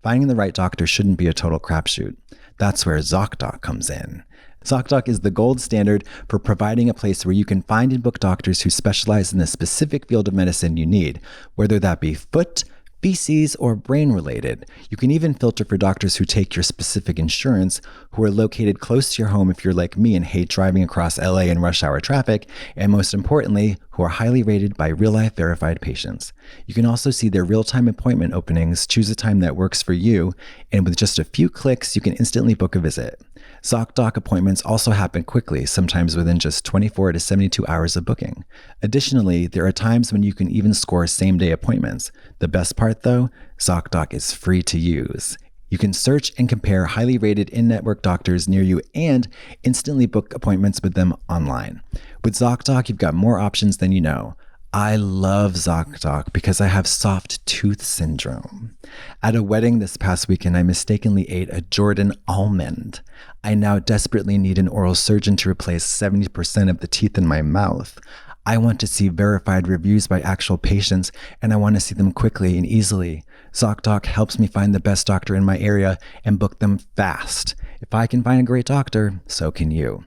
Finding the right doctor shouldn't be a total crapshoot. That's where Zocdoc comes in. Zocdoc is the gold standard for providing a place where you can find and book doctors who specialize in the specific field of medicine you need, whether that be foot, feces, or brain related. You can even filter for doctors who take your specific insurance, who are located close to your home if you're like me and hate driving across LA in rush hour traffic, and most importantly, who are highly rated by real-life verified patients. You can also see their real-time appointment openings, choose a time that works for you, and with just a few clicks, you can instantly book a visit. Zocdoc appointments also happen quickly, sometimes within just 24 to 72 hours of booking. Additionally, there are times when you can even score same-day appointments. The best part, though, Zocdoc is free to use. You can search and compare highly rated in-network doctors near you and instantly book appointments with them online. With Zocdoc, you've got more options than you know. I love Zocdoc because I have soft tooth syndrome. At a wedding this past weekend, I mistakenly ate a Jordan almond. I now desperately need an oral surgeon to replace 70% of the teeth in my mouth. I want to see verified reviews by actual patients, and I want to see them quickly and easily. Zocdoc helps me find the best doctor in my area and book them fast. If I can find a great doctor, so can you.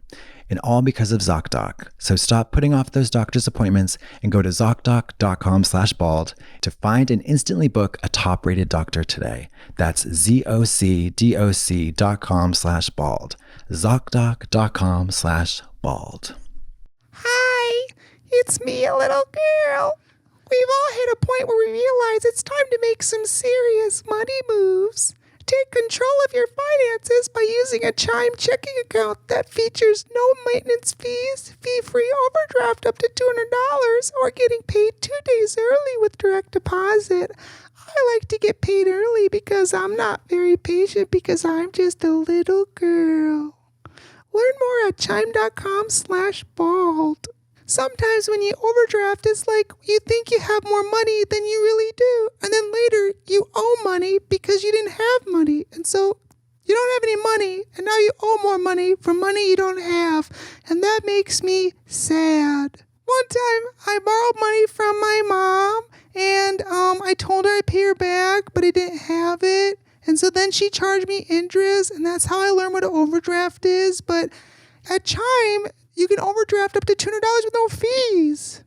And all because of Zocdoc. So stop putting off those doctor's appointments and go to Zocdoc.com/bald to find and instantly book a top-rated doctor today. That's ZocDoc.com/bald. Zocdoc.com/bald.
Hi, it's me, a little girl. We've all hit a point where we realize it's time to make some serious money moves. Take control of your finances by using a Chime checking account that features no maintenance fees, fee-free overdraft up to $200, or getting paid 2 days early with direct deposit. I like to get paid early because I'm not very patient because I'm just a little girl. Learn more at chime.com/bald. Sometimes when you overdraft, it's like you think you have more money than you really do. And then later you owe money because you didn't have money. And so you don't have any money. And now you owe more money for money you don't have. And that makes me sad. One time I borrowed money from my mom and I told her I'd pay her back, but I didn't have it. And so then she charged me interest. And that's how I learned what an overdraft is. But at Chime, you can overdraft up to $200 with no fees.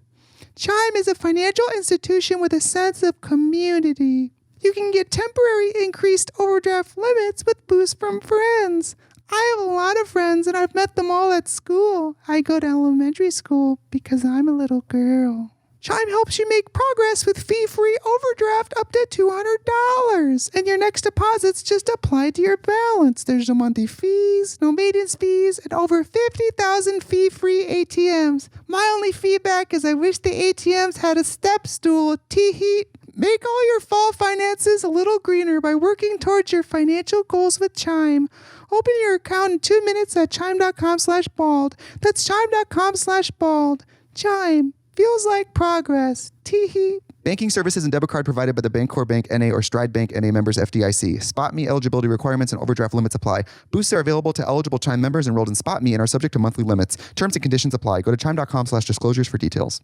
Chime is a financial institution with a sense of community. You can get temporary increased overdraft limits with boosts from friends. I have a lot of friends and I've met them all at school. I go to elementary school because I'm a little girl. Chime helps you make progress with fee-free overdraft up to $200. And your next deposit's just applied to your balance. There's no monthly fees, no maintenance fees, and over 50,000 fee-free ATMs. My only feedback is I wish the ATMs had a step stool. Tee-hee. Make all your fall finances a little greener by working towards your financial goals with Chime. Open your account in 2 minutes at chime.com/bald. That's chime.com/bald. Chime. Feels like progress. Tee-hee. Banking services and debit card provided by the Bancorp Bank N.A. or Stride Bank N.A. members FDIC. SpotMe eligibility requirements and overdraft limits apply. Boosts are available to eligible Chime members enrolled in SpotMe and are subject to monthly limits. Terms and conditions apply. Go to chime.com/disclosures for details.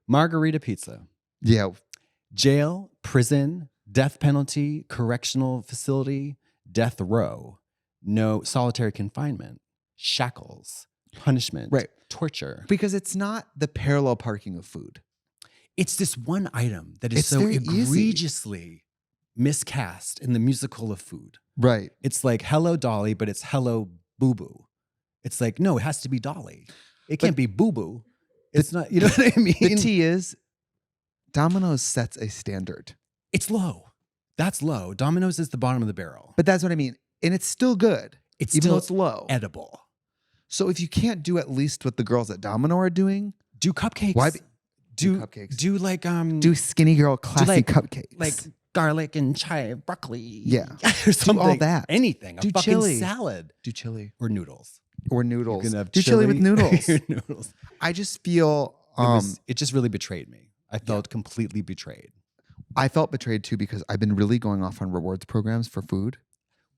Margarita pizza.
Yeah.
Jail, prison, death penalty, correctional facility, death row. No solitary confinement, shackles, punishment,
Right.
torture.
Because it's not the parallel parking of food.
It's this one item that is
It's
so
very easy.
egregiously miscast in the musical of food.
Right.
It's like Hello Dolly, but it's Hello Boo Boo. It's like, no, it has to be Dolly. It can't be Boo Boo. It's not, you know what I mean?
The T is Domino's sets a standard.
It's low. That's low. Domino's is the bottom of the barrel.
But that's what I mean. And it's still good.
It's
even
still
though it's low.
edible.
So if you can't do at least what the girls at Domino are doing,
Do cupcakes.
why
do
cupcakes?
Do like
do skinny girl classy
like-
cupcakes.
like garlic and chive broccoli.
Yeah.
or something.
all that.
Anything.
Do
a fucking
chili.
salad
do chili
or noodles.
or noodles.
You can have
do chili with noodles.
noodles.
I just feel
It just really betrayed me. I felt completely betrayed.
I felt betrayed too because I've been really going off on rewards programs for food.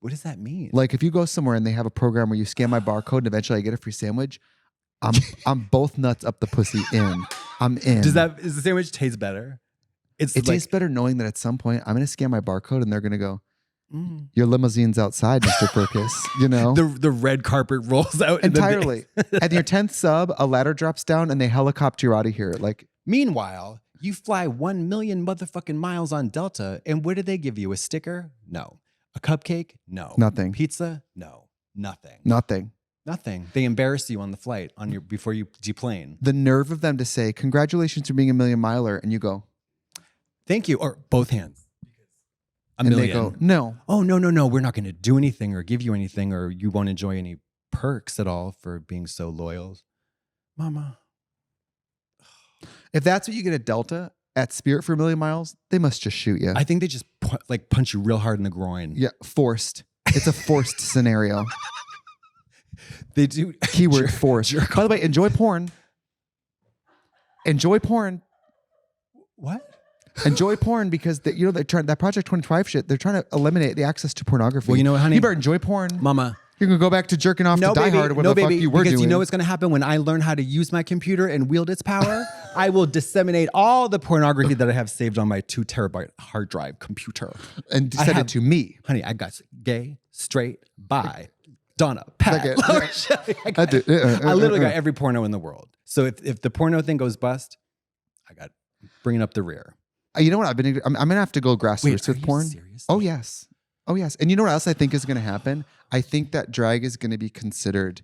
What does that mean?
Like if you go somewhere and they have a program where you scan my barcode and eventually I get a free sandwich, I'm both nuts up the pussy in. I'm in.
Does the sandwich taste better?
It
like,
tastes better knowing that at some point I'm going to scan my barcode and they're going to go,
mm.
your limousine's outside, Mr. Perkis. You know?
The red carpet rolls out
Entirely. At your 10th sub, a ladder drops down and they helicopter you out of here. Like,
Meanwhile, you fly 1 million motherfucking miles on Delta, and what do they give you? A sticker? No. A cupcake? No.
Nothing.
Pizza? No. Nothing.
nothing.
Nothing. They embarrass you on the flight before you deplane.
The nerve of them to say, congratulations for being a million miler. And you go,
Thank you. Or both hands. A
and
million.
they go, no.
Oh, no. We're not going to do anything or give you anything, or you won't enjoy any perks at all for being so loyal. Mama.
If that's what you get at Delta, at Spirit for a million miles, they must just shoot you.
I think they just punch you real hard in the groin.
Yeah, forced. It's a forced scenario.
They do.
Keyword forced. By the way, enjoy porn. Enjoy porn.
What?
Enjoy porn because they're trying that Project 25 shit. They're trying to eliminate the access to pornography.
Well, you know what, honey?
You better enjoy porn.
Mama,
You're going to go back to jerking off to Die Hard or whatever the fuck you were
because
doing.
you know what's going to happen when I learn how to use my computer and wield its power? I will disseminate all the pornography that I have saved on my 2 terabyte hard drive computer.
And send it to me.
Honey, I got gay, straight, bi, Donna, Pat. I literally got every porno in the world. So if the porno thing goes bust, I got bringing up the rear.
You know what? I'm going to have to go grassroots with porn.
Serious?
Oh, yes. Oh, yes. And you know what else I think is going to happen? I think that drag is going to be considered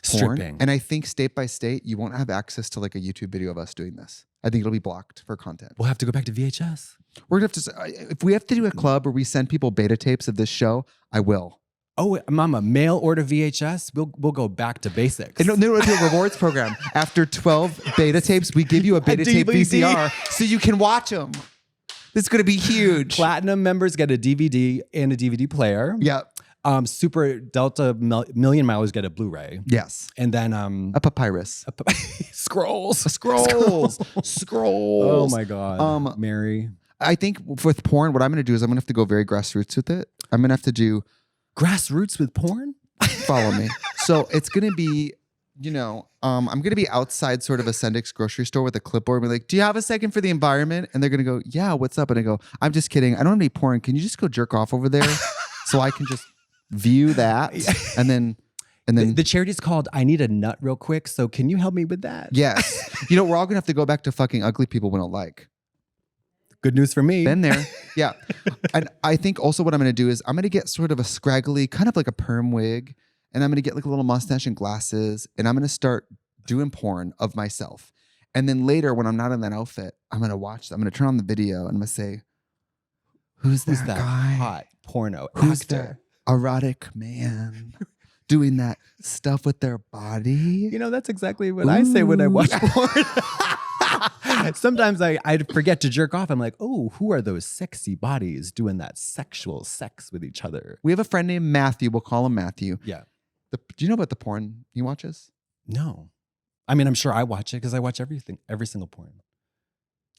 porn.
Stripping.
And I think state by state, you won't have access to like a YouTube video of us doing this. I think it'll be blocked for content.
We'll have to go back to VHS.
We're going to have to, if we have to do a club where we send people beta tapes of this show, I will.
Oh, mama, mail order VHS. We'll go back to basics.
And no, we'll do a rewards program. After 12 beta tapes, we give you a beta tape VCR so you can watch them. This is going to be huge.
Platinum members get a DVD and a DVD player.
Yep.
Super Delta Million Milers get a Blu-ray.
Yes.
And then
a papyrus.
Scrolls.
Scrolls.
Oh my God. Mary.
I think with porn, what I'm going to do is I'm going to have to go very grassroots with it. I'm going to have to do
grassroots with porn.
Follow me. So it's going to be, I'm going to be outside sort of a Sendix grocery store with a clipboard and be like, do you have a second for the environment? And they're going to go, yeah, what's up? And I go, I'm just kidding. I don't have any porn. Can you just go jerk off over there so I can just view that? And then
the charity's called I Need a Nut Real Quick. So can you help me with that?
Yes. We're all going to have to go back to fucking ugly people we don't like.
Good news for me.
Been there. Yeah. And I think also what I'm going to do is I'm going to get sort of a scraggly, kind of like a perm wig. And I'm going to get like a little mustache and glasses. And I'm going to start doing porn of myself. And then later when I'm not in that outfit, I'm going to watch. I'm going to turn on the video and I'm going to say, who's that guy?
Hot porno
Who's
actor?
that erotic man doing that stuff with their body?
That's exactly what I say when I watch porn. Sometimes I forget to jerk off. I'm like, oh, who are those sexy bodies doing that sexual sex with each other?
We have a friend named Matthew. We'll call him Matthew.
Yeah.
Do you know about the porn he watches?
No. I mean, I'm sure I watch it because I watch everything, every single porn.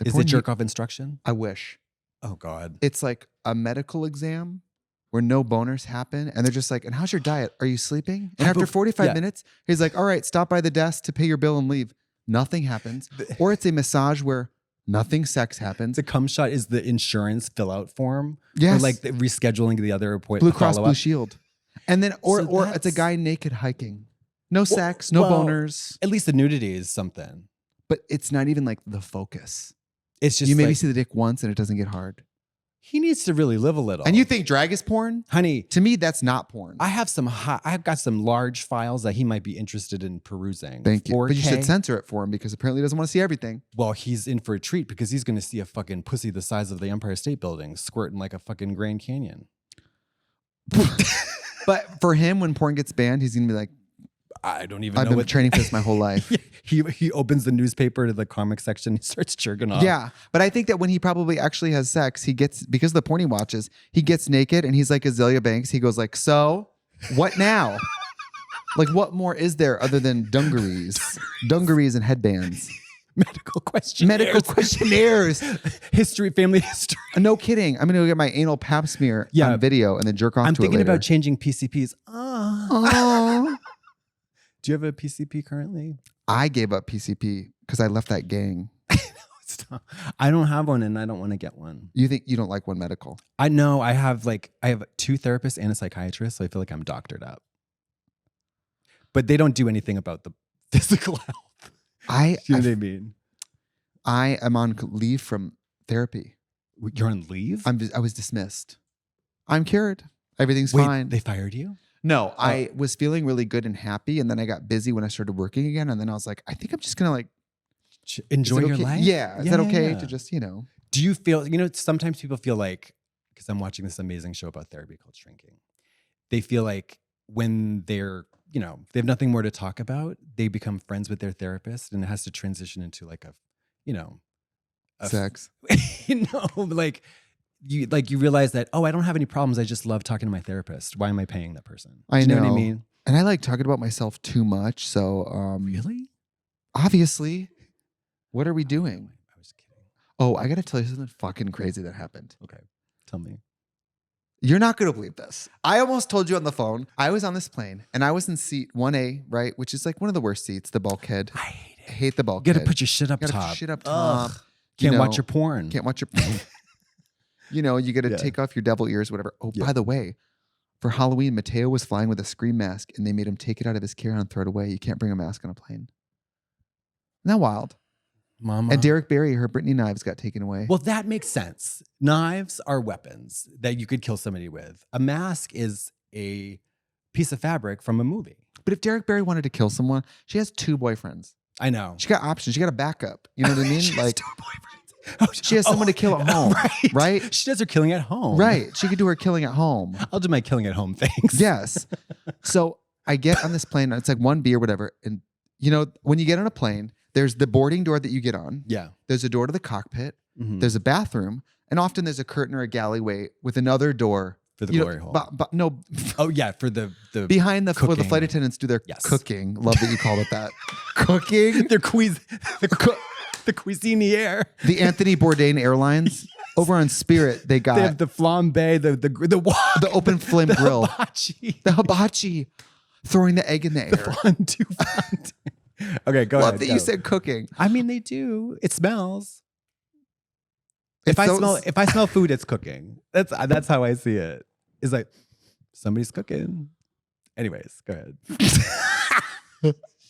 Is it jerk off instruction?
I wish.
Oh, God.
It's like a medical exam where no boners happen. And they're just like, and how's your diet? Are you sleeping? And after 45 minutes, he's like, all right, stop by the desk to pay your bill and leave. Nothing happens. Or it's a massage where nothing sex happens.
The cum shot is the insurance fill out form.
Yes.
Or like the rescheduling the other appointment.
Blue Cross Blue Shield. And then, or it's a guy naked hiking. No sex, no boners.
At least the nudity is something.
But it's not even like the focus.
It's just
you maybe see the dick once and it doesn't get hard.
He needs to really live a little.
And you think drag is porn?
Honey.
To me, that's not porn.
I've got some large files that he might be interested in perusing.
Thank you.
4K.
But you should censor it for him because apparently he doesn't want to see everything.
Well, he's in for a treat because he's going to see a fucking pussy the size of the Empire State Building squirting like a fucking Grand Canyon.
But for him, when porn gets banned, he's going to be like,
I don't even know.
I've been training for this my whole life.
He opens the newspaper to the comic section. He starts jerking off.
Yeah. But I think that when he probably actually has sex, because of the porn he watches, he gets naked and he's like Azealia Banks. He goes like, so what now? Like what more is there other than dungarees and headbands?
Medical questionnaires. Family history.
No kidding. I'm going to go get my anal pap smear on video and then jerk off to it later.
I'm thinking about changing PCPs. Oh. Do you have a PCP currently?
I gave up PCP because I left that gang.
I don't have one and I don't want to get one.
You think you don't like One Medical?
I know. I have 2 therapists and a psychiatrist, so I feel like I'm doctored up. But they don't do anything about the physical health. You know what I mean?
I am on leave from therapy.
You're on leave?
I was dismissed. I'm cured. Everything's
Wait,
fine.
They fired you?
No, I was feeling really good and happy, and then I got busy when I started working again, and then I was like, I think I'm just gonna
enjoy your life.
Yeah, is that okay to just Do
you feel? Sometimes people feel like, because I'm watching this amazing show about therapy called Shrinking, they feel like when they're they have nothing more to talk about, they become friends with their therapist, and it has to transition into like
sex.
You realize that, I don't have any problems. I just love talking to my therapist. Why am I paying that person?
I know.
Do you know what I mean?
And I like talking about myself too much. So
really?
Obviously. What are we doing?
I was kidding.
Oh, I got to tell you something fucking crazy that happened.
Okay. Tell me.
You're not going to believe this. I almost told you on the phone. I was on this plane and I was in seat 1A, right? Which is like one of the worst seats, the bulkhead.
I hate it.
I hate the bulkhead.
You gotta put your shit up
Gotta put
top.
your shit up top.
Ugh. Can't watch your porn.
Can't watch your porn. You know, you got to take off your devil ears, whatever. Oh, by the way, for Halloween, Mateo was flying with a Scream mask and they made him take it out of his carry-on and throw it away. You can't bring a mask on a plane. Isn't that wild?
Mama.
And Derek Barry, her Brittany knives got taken away.
Well, that makes sense. Knives are weapons that you could kill somebody with. A mask is a piece of fabric from a movie.
But if Derek Barry wanted to kill someone, she has 2 boyfriends.
I know.
She got options. She got a backup. You know what I mean?
She has
Like
2 boyfriends.
she has someone to kill at home, right?
She does her killing at home.
Right. She could do her killing at home.
I'll do my killing at home things.
Yes. So I get on this plane. It's like 1B or whatever. And, you know, when you get on a plane, there's the boarding door that you get on.
Yeah.
There's a door to the cockpit.
Mm-hmm.
There's a bathroom. And often there's a curtain or a galleyway with another door.
For the glory hole.
But no.
Oh, yeah. For the
behind the where the
cooking.
flight attendants do their cooking. Love that you called it that. Cooking.
Their the cuisiniere.
The Anthony Bourdain Airlines. Over on Spirit, they got
They have the flambe,
the open flame
the
grill.
Hibachi.
The hibachi. Throwing the egg in the air.
Fondue. Okay, go ahead.
Love that
go.
you said cooking.
I mean, they do. It smells.
It's
If I smell food, it's cooking. That's how I see it. It's like somebody's cooking. Anyways, go ahead.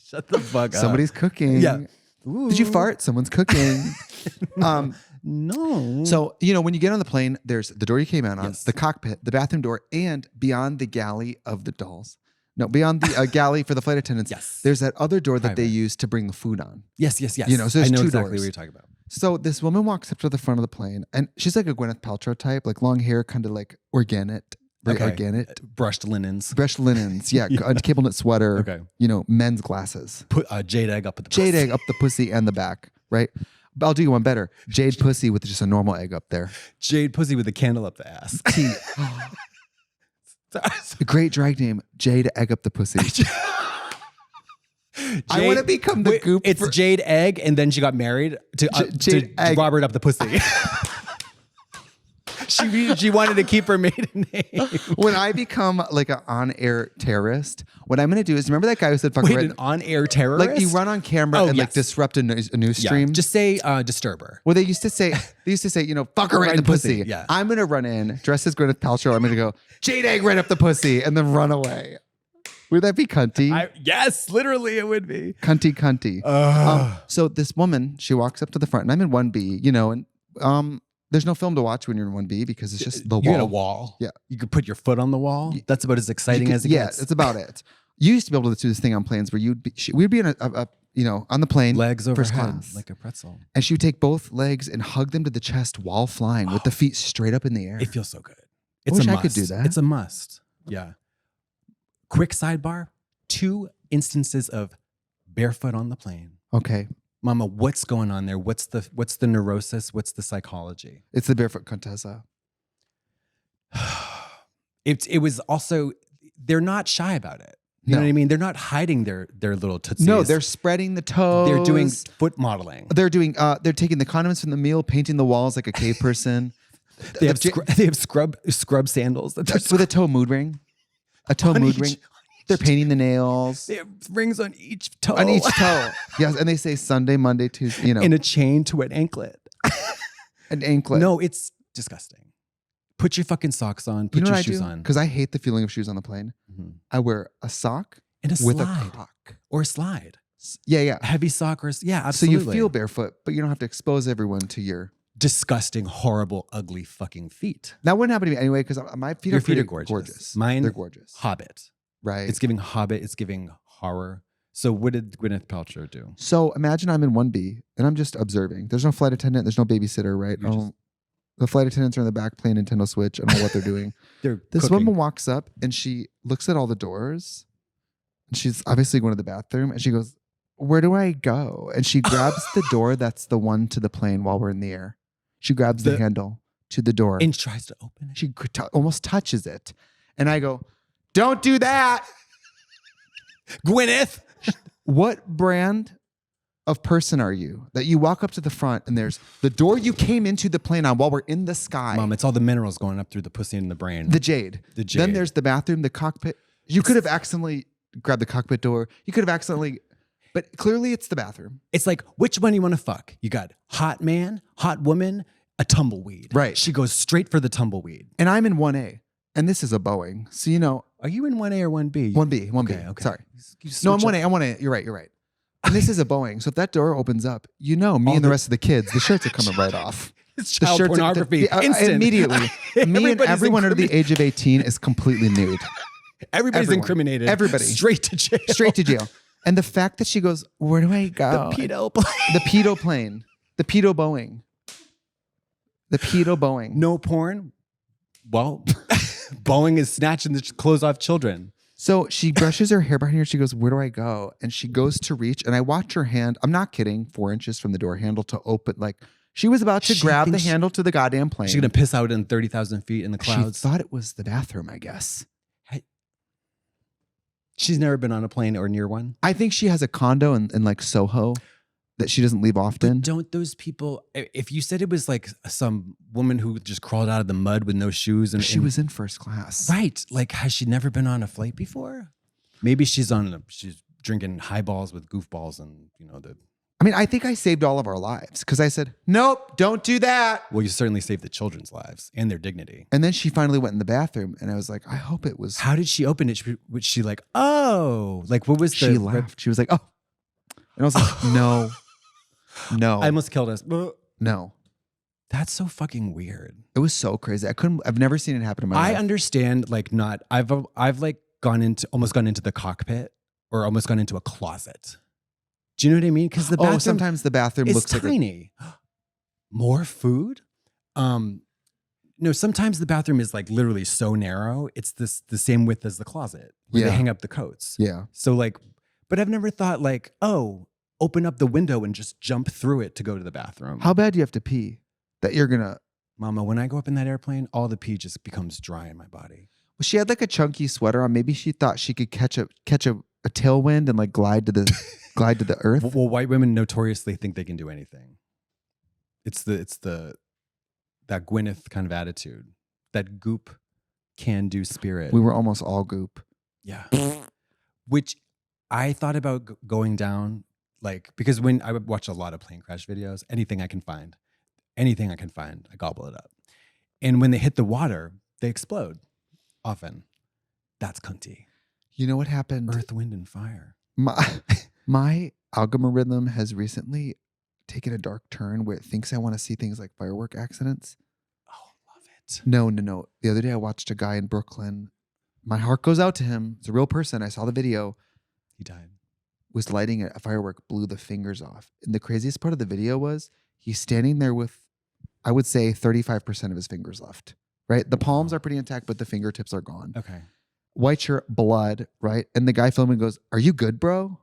Shut the fuck up.
Somebody's cooking.
Yeah.
Did you fart? Someone's cooking.
No.
So, you know, when you get on the plane, there's the door you came out on,
Yes.
the cockpit, the bathroom door, and beyond the galley of the dolls. No, beyond the galley for the flight attendants.
Yes.
There's that other door that they
Private.
use to bring the food on.
Yes.
You know, so
I
there's
know
2
exactly
doors.
what you're talking about.
So this woman walks up to the front of the plane, and she's like a Gwyneth Paltrow type, like long hair, kind of like organic, very organic.
Brushed linens.
Brushed linens, yeah, a cable knit sweater,
Okay.
you know, men's glasses.
Put a jade egg up at the
Jade
pussy.
egg up the pussy and the back, right? But I'll do you one better. Jade pussy with just a normal egg up there.
Jade pussy with a candle up the ass.
T. A great drag name, Jade egg up the pussy. I want to become the goop.
It's Jade Egg, and then she got married to
Jade Egg.
Robert up the pussy. She wanted to keep her maiden name.
When I become like an on-air terrorist, what I'm going to do is, remember that guy who said fuck
Wait,
right?
an on-air terrorist?
Like you run on camera and like
yes.
disrupt a news
Yeah,
stream.
just say disturber.
Well, they used to say, you know, fuck her right in the pussy.
Yeah.
I'm going to run in, dressed as Gwyneth Paltrow. I'm going to go, Jade egg right up the pussy, and then run away. Would that be cunty?
Yes, literally it would be.
Cunty. So this woman, she walks up to the front, and I'm in 1B, you know, and there's no film to watch when you're in 1B because it's just the wall.
You got a wall.
Yeah.
You could put your foot on the wall. That's about as exciting as it
yeah,
gets.
that's about it. You used to be able to do this thing on planes where we'd be in a you know, on the plane,
Legs
first
overhead,
class,
like a pretzel.
and she would take both legs and hug them to the chest while flying with the feet straight up in the air.
It feels so good. It's
wish
a
I
must.
could do that.
It's a must. Yeah. Quick sidebar. 2 instances of barefoot on the plane.
Okay,
Mama, what's going on there? What's the neurosis? What's the psychology?
it's the barefoot Contessa.
It was also, they're not shy about it. You know
No.
what I mean? They're not hiding their little tootsies.
No, they're spreading the toes.
They're doing foot modeling.
They're taking the condiments from the meal, painting the walls like a cave person.
They have scrub sandals. That they're
with a toe mood ring. A toe
On
mood
each-
ring. They're painting the nails.
They have rings on each toe.
On each toe. Yes, and they say Sunday, Monday, Tuesday, you know.
And a chain to an anklet.
An anklet.
No, it's disgusting. Put your fucking socks on. Put your shoes on.
Because I hate the feeling of shoes on the plane.
Mhm.
I wear a sock
And a
with
slide.
a cock.
Or a slide.
Yeah.
A heavy sock or yeah,
So
absolutely.
you feel barefoot, but you don't have to expose everyone to your.
disgusting, horrible, ugly fucking feet.
That wouldn't happen to me anyway because my feet
Your
are
feet are
pretty
gorgeous. Mine,
they're gorgeous.
Hobbit.
Right.
It's giving Hobbit. It's giving horror. So what did Gwyneth Paltrow do?
So imagine I'm in 1B and I'm just observing. There's no flight attendant. There's no babysitter, right?
You're just-
The flight attendants are in the back playing Nintendo Switch. I don't know what they're doing. This
cooking.
woman walks up and she looks at all the doors. And she's obviously going to the bathroom. And she goes, where do I go? And she grabs the door that's the one to the plane while we're in the air. She grabs the handle to the door.
and tries to open it.
She almost touches it. And I go, don't do that.
Gwyneth.
What brand of person are you that you walk up to the front and there's the door you came into the plane on while we're in the sky?
Mom, it's all the minerals going up through the pussy and the brain.
The jade. Then there's the bathroom, the cockpit. You could have accidentally grabbed the cockpit door. You could have accidentally, but clearly it's the bathroom.
It's like, which one you want to fuck? You got hot man, hot woman, a tumbleweed.
Right.
She goes straight for the tumbleweed.
And I'm in 1A. And this is a Boeing. So, you know.
Are you in 1A or 1B?
1B. 1B. Okay. Sorry. No, I'm 1A. I'm 1A. You're right. And this is a Boeing. So if that door opens up, you know, me and the rest of the kids, the shirts are coming right off.
It's child pornography. Instant.
Immediately. Me and everyone under the age of 18 is completely nude.
Everybody's incriminated.
Everybody.
Straight to jail.
Straight to jail. And the fact that she goes, where do I go?
The pedo plane.
The pedo plane. The pedo Boeing. The pedo Boeing.
No porn? Well, Boeing is snatching the clothes off children.
So she brushes her hair behind her. She goes, where do I go? And she goes to reach. And I watch her hand. I'm not kidding. 4 inches from the door handle to open. Like she was about to grab the handle to the goddamn plane.
She's going to piss out in 30,000 feet in the clouds.
She thought it was the bathroom, I guess.
She's never been on a plane or near one.
I think she has a condo in like Soho that she doesn't leave often.
But don't those people, if you said it was like some woman who just crawled out of the mud with no shoes. And
she was in first class.
Right. Like, has she never been on a flight before? Maybe she's drinking highballs with goofballs and, you know,
I mean, I think I saved all of our lives because I said, nope, don't do that.
Well, you certainly saved the children's lives and their dignity.
And then she finally went in the bathroom and I was like, I hope it was.
How did she open it? Was she like, oh, like what was
she laughed. She was like, oh. And I was like, no.
I almost killed us.
No.
That's so fucking weird.
It was so crazy. I've never seen it happen in my life.
I understand, like I've like almost gone into the cockpit or almost gone into a closet. Do you know what I mean? Because the bathroom
sometimes the bathroom looks
tiny. More food? No, sometimes the bathroom is like literally so narrow. It's the same width as the closet where they hang up the coats.
Yeah.
So like, but I've never thought like, oh, open up the window and just jump through it to go to the bathroom.
How bad do you have to pee that you're gonna?
Mama, when I go up in that airplane, all the pee just becomes dry in my body.
Well, she had like a chunky sweater on. Maybe she thought she could catch a tailwind and like glide to the earth.
Well, white women notoriously think they can do anything. It's that Gwyneth kind of attitude, that goop can do spirit.
We were almost all goop.
Yeah. Which I thought about going down, like, because when I would watch a lot of plane crash videos, anything I can find, I gobble it up. And when they hit the water, they explode often. That's cunty.
You know what happened?
Earth, wind, and fire.
My algorithm has recently taken a dark turn where it thinks I want to see things like firework accidents.
Oh, love it.
No. The other day I watched a guy in Brooklyn. My heart goes out to him. It's a real person. I saw the video.
He died.
Was lighting a firework, blew the fingers off. And the craziest part of the video was he's standing there with, I would say, 35% of his fingers left, right? The palms are pretty intact, but the fingertips are gone.
Okay.
White shirt, blood, right? And the guy filming goes, "Are you good, bro?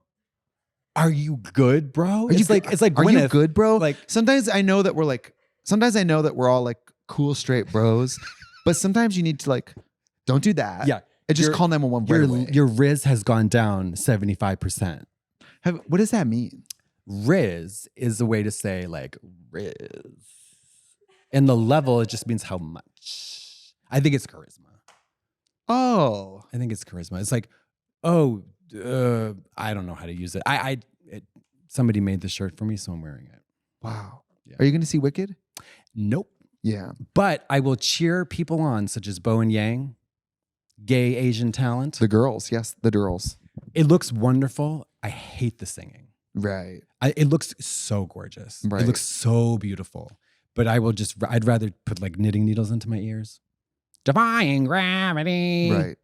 Are you good, bro?"
It's like
Gwyneth.
Are you good, bro?
Like
sometimes I know that we're all like cool straight bros, but sometimes you need to like, don't do that.
Yeah.
And just call 911 right away.
Your Riz has gone down 75%.
What does that mean?
Riz is a way to say like Riz. And the level, it just means how much. I think it's charisma.
Oh.
I think it's charisma. It's like, oh, I don't know how to use it. Somebody made the shirt for me, so I'm wearing it.
Wow.
Yeah.
Are you going to see Wicked?
Nope.
Yeah.
But I will cheer people on, such as Bo and Yang, gay Asian talent.
The girls. Yes, the girls.
It looks wonderful. I hate the singing.
Right.
It looks so gorgeous.
Right.
It looks so beautiful. But I'd rather put like knitting needles into my ears. Defying gravity.
Right.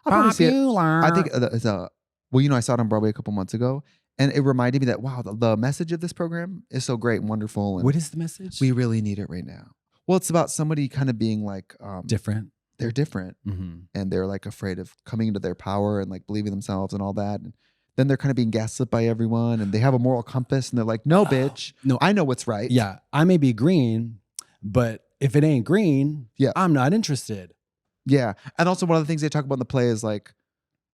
I'll probably see it.
Popular.
I think it's I saw it on Broadway a couple months ago, and it reminded me that, wow, the message of this program is so great and wonderful. And
what is the message?
we really need it right now. Well, it's about somebody kind of being like
different.
They're different,
Mm-hmm.
and they're like afraid of coming into their power and like believing themselves and all that. And then they're kind of being gaslit by everyone, and they have a moral compass, and they're like, no, bitch,
no,
I know what's right.
Yeah, I may be green, but if it ain't green,
yeah,
I'm not interested.
Yeah. And also one of the things they talk about in the play is like,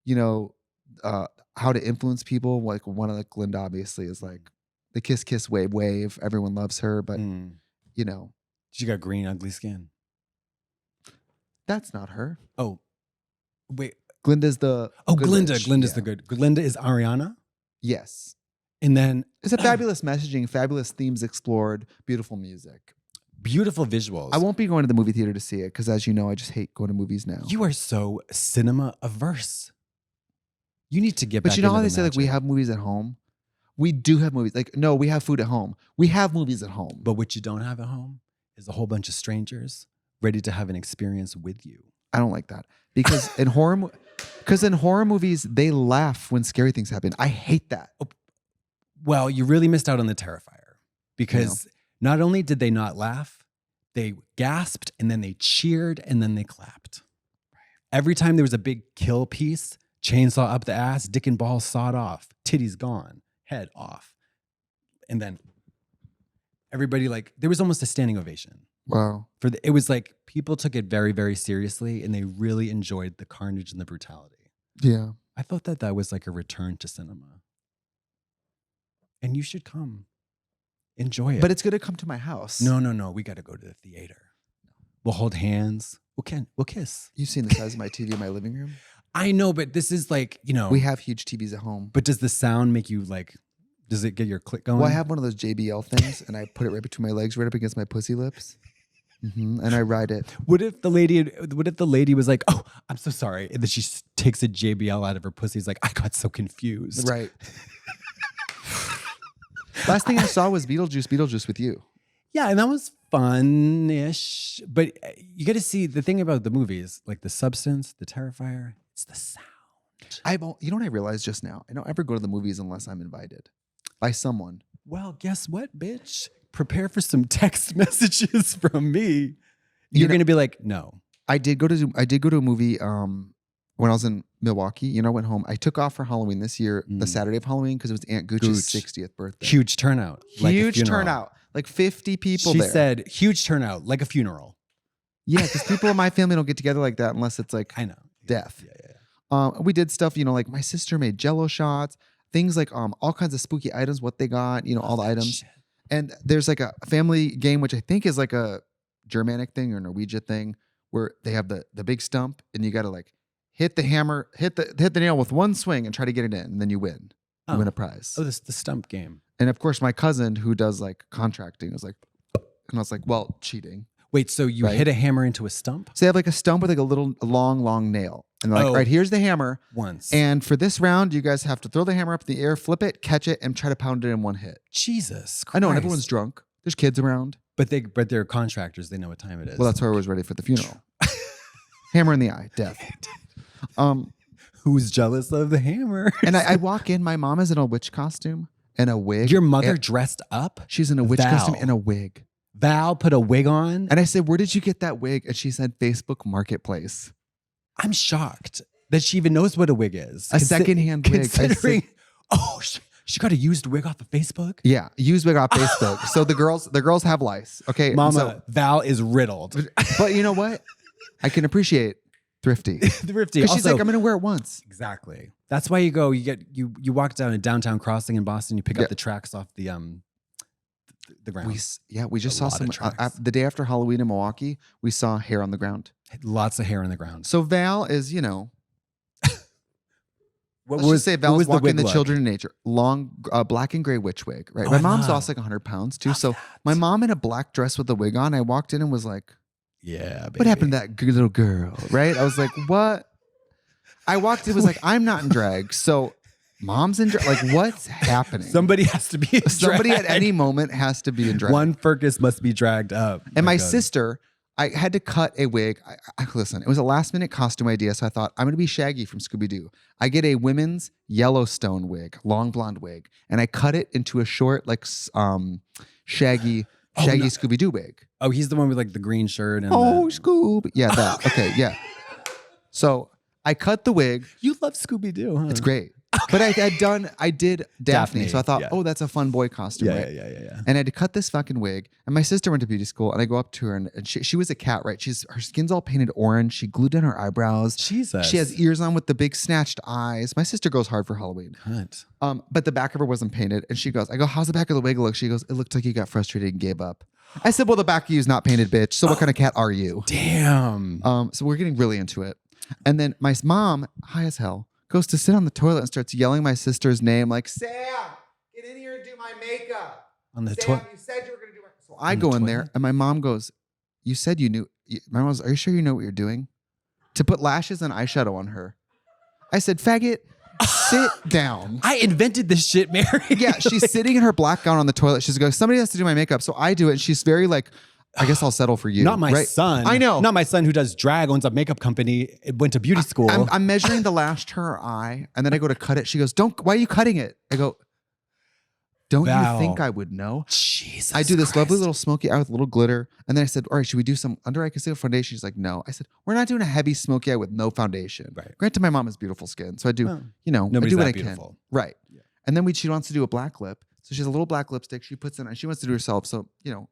you know, how to influence people. Like one of like Glinda obviously is like The kiss, kiss, wave, wave. Everyone loves her, but you know.
She got green, ugly skin.
That's not her.
Oh, wait.
Glinda's the good
Glinda.
witch.
Glinda's
Yeah.
the good. Glinda is Ariana.
Yes.
And then
It's a fabulous messaging, fabulous themes explored, beautiful music.
beautiful visuals.
I won't be going to the movie theater to see it because, as you know, I just hate going to movies now.
You are so cinema averse. You need to get
But
back
you know
into
how they
the
say like we
magic.
have movies at home? We do have movies. Like, no, we have food at home. We have movies at home.
But what you don't have at home is a whole bunch of strangers ready to have an experience with you.
I don't like that. Because in horror movies, they laugh when scary things happen. I hate that.
Well, you really missed out on the Terrifier because not only did they not laugh, they gasped and then they cheered and then they clapped. Every time there was a big kill piece, chainsaw up the ass, dick and balls sawed off, titties gone, head off. And then everybody there was almost a standing ovation.
Wow.
It was like people took it very, very seriously and they really enjoyed the carnage and the brutality.
Yeah.
I thought that was like a return to cinema. And you should come. Enjoy it.
But it's going to come to my house.
No. We got to go to the theater. We'll hold hands. We'll kiss.
You've seen the size of my TV in my living room?
I know, but this is
We have huge TVs at home.
But does the sound make you does it get your click going?
Well, I have one of those JBL things and I put it right between my legs, right up against my pussy lips. And I ride it.
What if the lady was like, "Oh, I'm so sorry," and then she takes a JBL out of her pussy? He's like, "I got so confused."
Right. Last thing I saw was Beetlejuice with you.
Yeah, and that was fun-ish. But you got to see the thing about the movies, like the substance, the Terrifier, it's the sound.
You know what I realized just now? I don't ever go to the movies unless I'm invited by someone.
Well, guess what, bitch? Prepare for some text messages from me. You're going to be like, no.
I did go to a movie when I was in Milwaukee. I went home. I took off for Halloween this year, the Saturday of Halloween, because it was Aunt Gooch's 60th birthday.
Huge turnout.
Huge turnout. Like 50 people
she
there.
She said, huge turnout, like a funeral.
Yeah, because people in my family don't get together like that unless it's like
I know.
death.
Yeah.
We did stuff, like my sister made Jello shots, things like all kinds of spooky items, what they got, all the items.
Shit.
And there's like a family game, which I think is like a Germanic thing or Norwegian thing, where they have the big stump and you got to hit the hammer, hit the nail with one swing and try to get it in, and then you win. You win a prize.
Oh, this is the stump game.
And of course, my cousin who does contracting was like, and I was like, well, cheating.
Wait, so you hit a hammer into a stump?
So they have a stump with a little long nail. And they're like, all right, here's the hammer.
Once.
And for this round, you guys have to throw the hammer up in the air, flip it, catch it, and try to pound it in one hit.
Jesus Christ.
I know, and everyone's drunk. There's kids around.
But they're contractors. They know what time it is.
Well, that's why I was ready for the funeral. Hammer in the eye, death.
Who's jealous of the hammer?
And I walk in, my mom is in a witch costume and a wig.
Your mother dressed up?
She's in a witch costume and a wig.
Val put a wig on?
And I said, where did you get that wig? And she said, Facebook Marketplace.
I'm shocked that she even knows what a wig is.
A secondhand wig.
Considering, she got a used wig off of Facebook?
Yeah, used wig off Facebook. So the girls have lice. Okay,
Mama, Val is riddled.
But you know what? I can appreciate thrifty.
Thrifty.
Because she's like, I'm going to wear it once.
Exactly. That's why you walk down a downtown crossing in Boston, you pick up the tracks off the ground.
We just saw some the day after Halloween in Milwaukee. We saw hair on the ground.
Lots of hair on the ground.
So Val is,
What
let's just say Val's
was
walking the
look?
children in nature. Long black and gray witch wig, right?
Oh,
My
I
mom's
love.
lost 100 pounds too. So my mom in a black dress with a wig on, I walked in and was like,
yeah, baby.
what happened to that good little girl, right? I was like, what? I walked in, was like, I'm not in drag. So mom's in drag. Like, what's happening?
Somebody has to be in
Somebody
drag.
at any moment has to be in drag.
One Fergus must be dragged up.
And my sister, I had to cut a wig. Listen, it was a last minute costume idea. So I thought, I'm going to be Shaggy from Scooby-Doo. I get a women's Yellowstone wig, long blonde wig. And I cut it into a short, Shaggy Scooby-Doo wig.
Oh, he's the one with the green shirt. And
Scoob. Yeah, that. Okay, yeah. So I cut the wig.
You love Scooby-Doo, huh?
It's great. But I did Daphne.
Daphne,
So I thought,
yeah.
oh, that's a fun boy costume, right?
Yeah.
And I had to cut this fucking wig. And my sister went to beauty school, and I go up to her, and she was a cat, right? Her skin's all painted orange. She glued down her eyebrows.
Jesus.
She has ears on with the big snatched eyes. My sister goes hard for Halloween.
Cunt.
But the back of her wasn't painted. And I go, how's the back of the wig look? She goes, it looked like you got frustrated and gave up. I said, well, the back of you is not painted, bitch. So what kind of cat are you?
Damn.
So we're getting really into it. And then my mom, high as hell, goes to sit on the toilet and starts yelling my sister's name like, Sam, get in here and do my makeup.
On the
Sam,
toilet.
you said you were going to do my So I go in there and my mom goes, you said you knew. My mom goes, are you sure you know what you're doing? To put lashes and eyeshadow on her. I said, faggot, sit down.
I invented this shit, Mary.
Yeah, she's sitting in her black gown on the toilet. She's going, somebody has to do my makeup. So I do it. And she's very like, I guess I'll settle for you.
Not my
right?
son.
I know.
Not my son who does drag, owns a makeup company, went to beauty school.
I'm measuring the lash to her eye, and then I go to cut it. She goes, why are you cutting it? I go, don't
Val.
you think I would know?
Jesus
I do this
Christ.
lovely little smoky eye with a little glitter. And then I said, all right, should we do some under eye concealer foundation? She's like, no. I said, we're not doing a heavy smoky eye with no foundation.
Right.
Granted, my mom has beautiful skin. So I do,
Well,
I
nobody's
do what
that
I
beautiful.
can. Right.
Yeah.
And then she wants to do a black lip. So she has a little black lipstick. She puts in, she wants to do herself. So,
Yeah.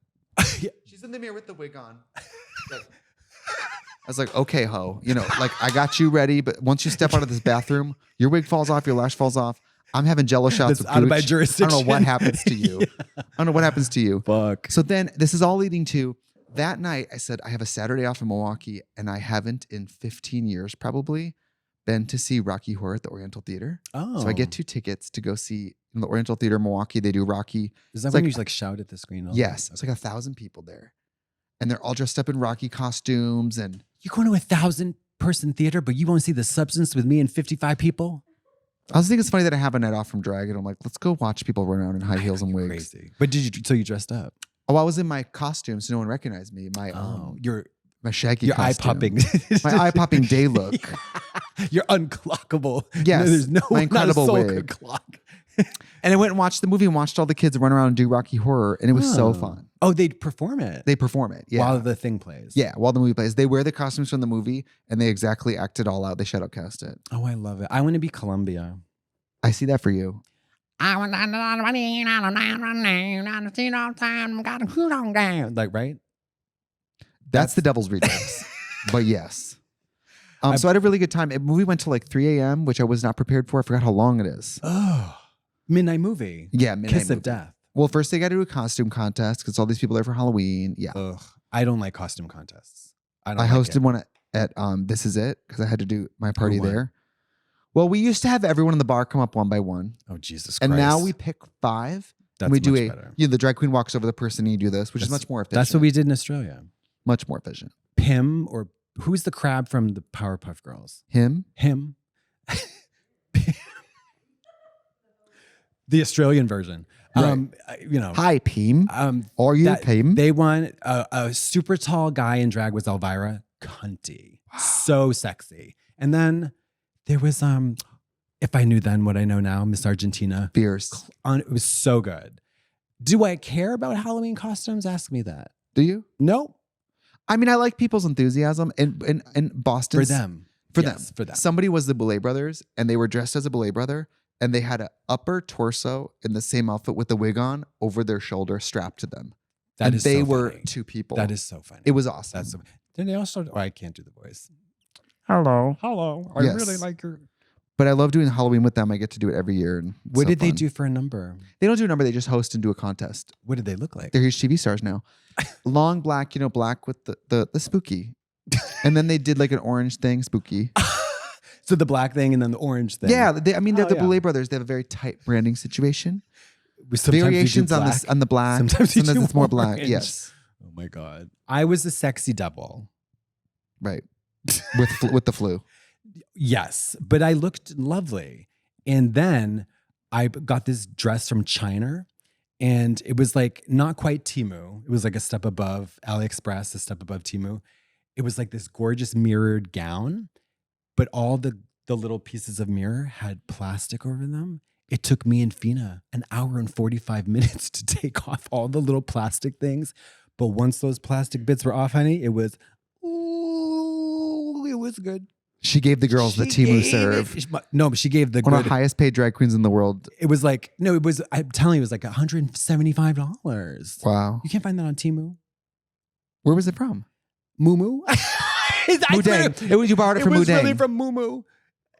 she's in the mirror with the wig on. Like, I was like, okay, ho, like I got you ready. But once you step out of this bathroom, your wig falls off, your lash falls off. I'm having jello shots
That's
of
out of my
gooch.
jurisdiction.
I don't know what happens to you. I don't know what happens to you.
Fuck.
So then this is all leading to that night. I said, I have a Saturday off in Milwaukee, and I haven't in 15 years probably been to see Rocky Horror at the Oriental Theater.
Oh.
So I get 2 tickets to go see in the Oriental Theater in Milwaukee. They do Rocky.
Is that
It's
when
like-
you like shout at the screen?
Yes. It's like 1,000 people there. And they're all dressed up in Rocky costumes. And
You're going to a 1,000-person theater, but you won't see the substance with me and 55 people?
I was thinking it's funny that I have a night off from drag, and I'm like, let's go watch people run around in high heels and wigs.
Crazy. But so you dressed up?
Oh, I was in my costume, so no one recognized me. My my shaggy
your
costume.
eye-popping.
My eye-popping day look.
You're unclockable.
Yes,
There's no
my incredible
not a soul
wig.
could clock.
And I went and watched the movie and watched all the kids run around and do Rocky Horror, and it was so fun.
Oh, they'd perform it.
They perform it, yeah.
While the thing plays.
Yeah, while the movie plays. They wear the costumes from the movie, and they exactly act it all out. They shadow cast it.
Oh, I love it. I want to be Columbia.
I see that for you.
Like, right?
That's the Devil's Rejects. But yes. So I had a really good time. The movie went till like 3 a.m., which I was not prepared for. I forgot how long it is.
Oh, midnight movie.
Yeah, midnight
Kiss
movie.
of Death.
Well, first they got to do a costume contest because all these people there for Halloween. Yeah.
Ugh. I don't like costume contests.
I hosted one at This Is It because I had to do my party
won?
there. Well, we used to have everyone in the bar come up one by one.
Oh, Jesus Christ.
And now we pick 5.
That's
and we do
much
a,
better.
the drag queen walks over the person and you do this, which is much more efficient.
That's what we did in Australia.
Much more efficient.
Pim, or who's the crab from the Powerpuff Girls?
Him?
The Australian version.
Right. Hi, Pim. Are you Pim?
They won. A super tall guy in drag was Elvira. Cunty. So sexy. And then there was, if I knew then what I know now, Miss Argentina.
Fierce.
It was so good. Do I care about Halloween costumes? Ask me that.
Do you?
No.
I mean, I like people's enthusiasm in Boston.
For them.
For
Yes,
them.
for them.
Somebody was the Boulet brothers and they were dressed as a Boulet brother and they had an upper torso in the same outfit with the wig on over their shoulder strapped to them.
That is
they
so
were
funny.
2 people.
That is so funny.
It was awesome.
That's so, then they also, I can't do the voice.
Hello.
Hello. I
Yes.
really like your.
But I love doing Halloween with them. I get to do it every year. And it's
What
so
did they
fun.
do for a number?
They don't do a number. They just host and do a contest.
What did they look like?
They're huge TV stars now. Long black, black with the spooky. And then they did like an orange thing, spooky.
So the black thing and then the orange thing.
Yeah, they're
Oh,
the
yeah.
Boulet brothers. They have a very tight branding situation.
Sometimes you do
Variations
black.
on the black.
Sometimes you do
it's more black.
orange.
Yes,
Oh my God. I was the sexy devil.
right. With the flu.
Yes, but I looked lovely. And then I got this dress from China, and it was like not quite Temu. It was like a step above AliExpress, a step above Temu. It was like this gorgeous mirrored gown, but all the little pieces of mirror had plastic over them. It took me and Fina an hour and 45 minutes to take off all the little plastic things. But once those plastic bits were off, honey, it was, ooh, it was good.
She gave the girls the
She
Timu
gave
serve.
No, but she gave the
One of
good.
the highest paid drag queens in the world.
It was like, no, it was, I'm telling you, it was like $175.
Wow.
You can't find that on Temu.
Where was it from?
Mumu?
Mudang. It was, you borrowed it from
was
Mudang.
really from Mumu.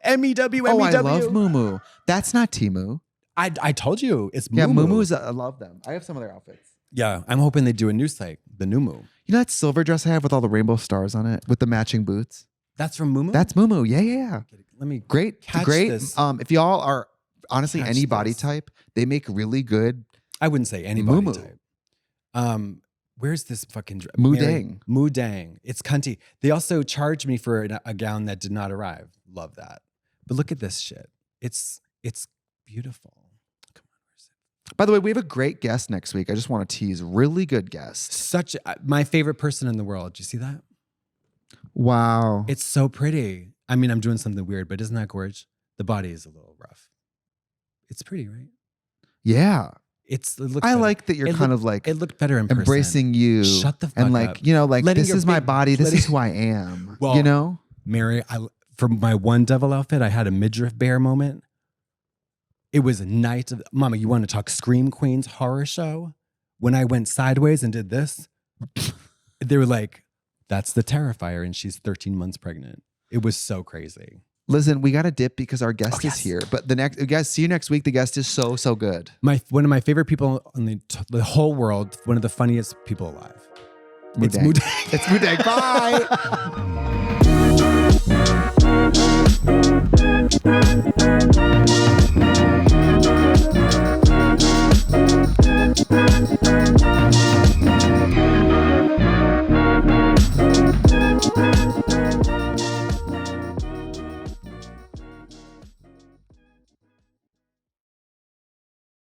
MEW,
Oh, I
MEW.
love Mumu. That's not Timu.
I told you, it's Mumu.
Yeah, Mumu's, I love them. I have some of their outfits.
Yeah, I'm hoping they do a new site, the new Moo.
You know that silver dress I have with all the rainbow stars on it with the matching boots?
That's from Mumu?
That's Mumu. Yeah.
Let me
Great.
catch
Great.
this.
If y'all are honestly
Catch
any body
this.
type, they make really good.
I wouldn't say any body
Mumu.
type. Where's this fucking
Mudang.
Mudang. It's cunty. They also charged me for a gown that did not arrive. Love that. But look at this shit. It's beautiful. Come on, where's it?
By the way, we have a great guest next week. I just want to tease. Really good guest.
My favorite person in the world. Do you see that?
Wow.
It's so pretty. I mean, I'm doing something weird, but isn't that gorgeous? The body is a little rough. It's pretty, right?
Yeah.
It looks
I
better.
like that you're kind of like
It looked better in person.
embracing you.
Shut the fuck
and like,
up.
you know, like
Letting
this
your
is my
big-
body. This
letting-
is who I am.
Well,
you know?
Mary, for my one devil outfit, I had a midriff bear moment. It was a night of, Mama, you want to talk Scream Queens horror show? When I went sideways and did this, they were like, that's the Terrifier, and she's 13 months pregnant. It was so crazy.
Listen, we got to dip because our guest
Oh,
is
yes.
here. But the next, guys, see you next week. The guest is so good.
One of my favorite people in the whole world, one of the funniest people alive. It's
Mudang.
Mudang.
It's Mudang. Bye.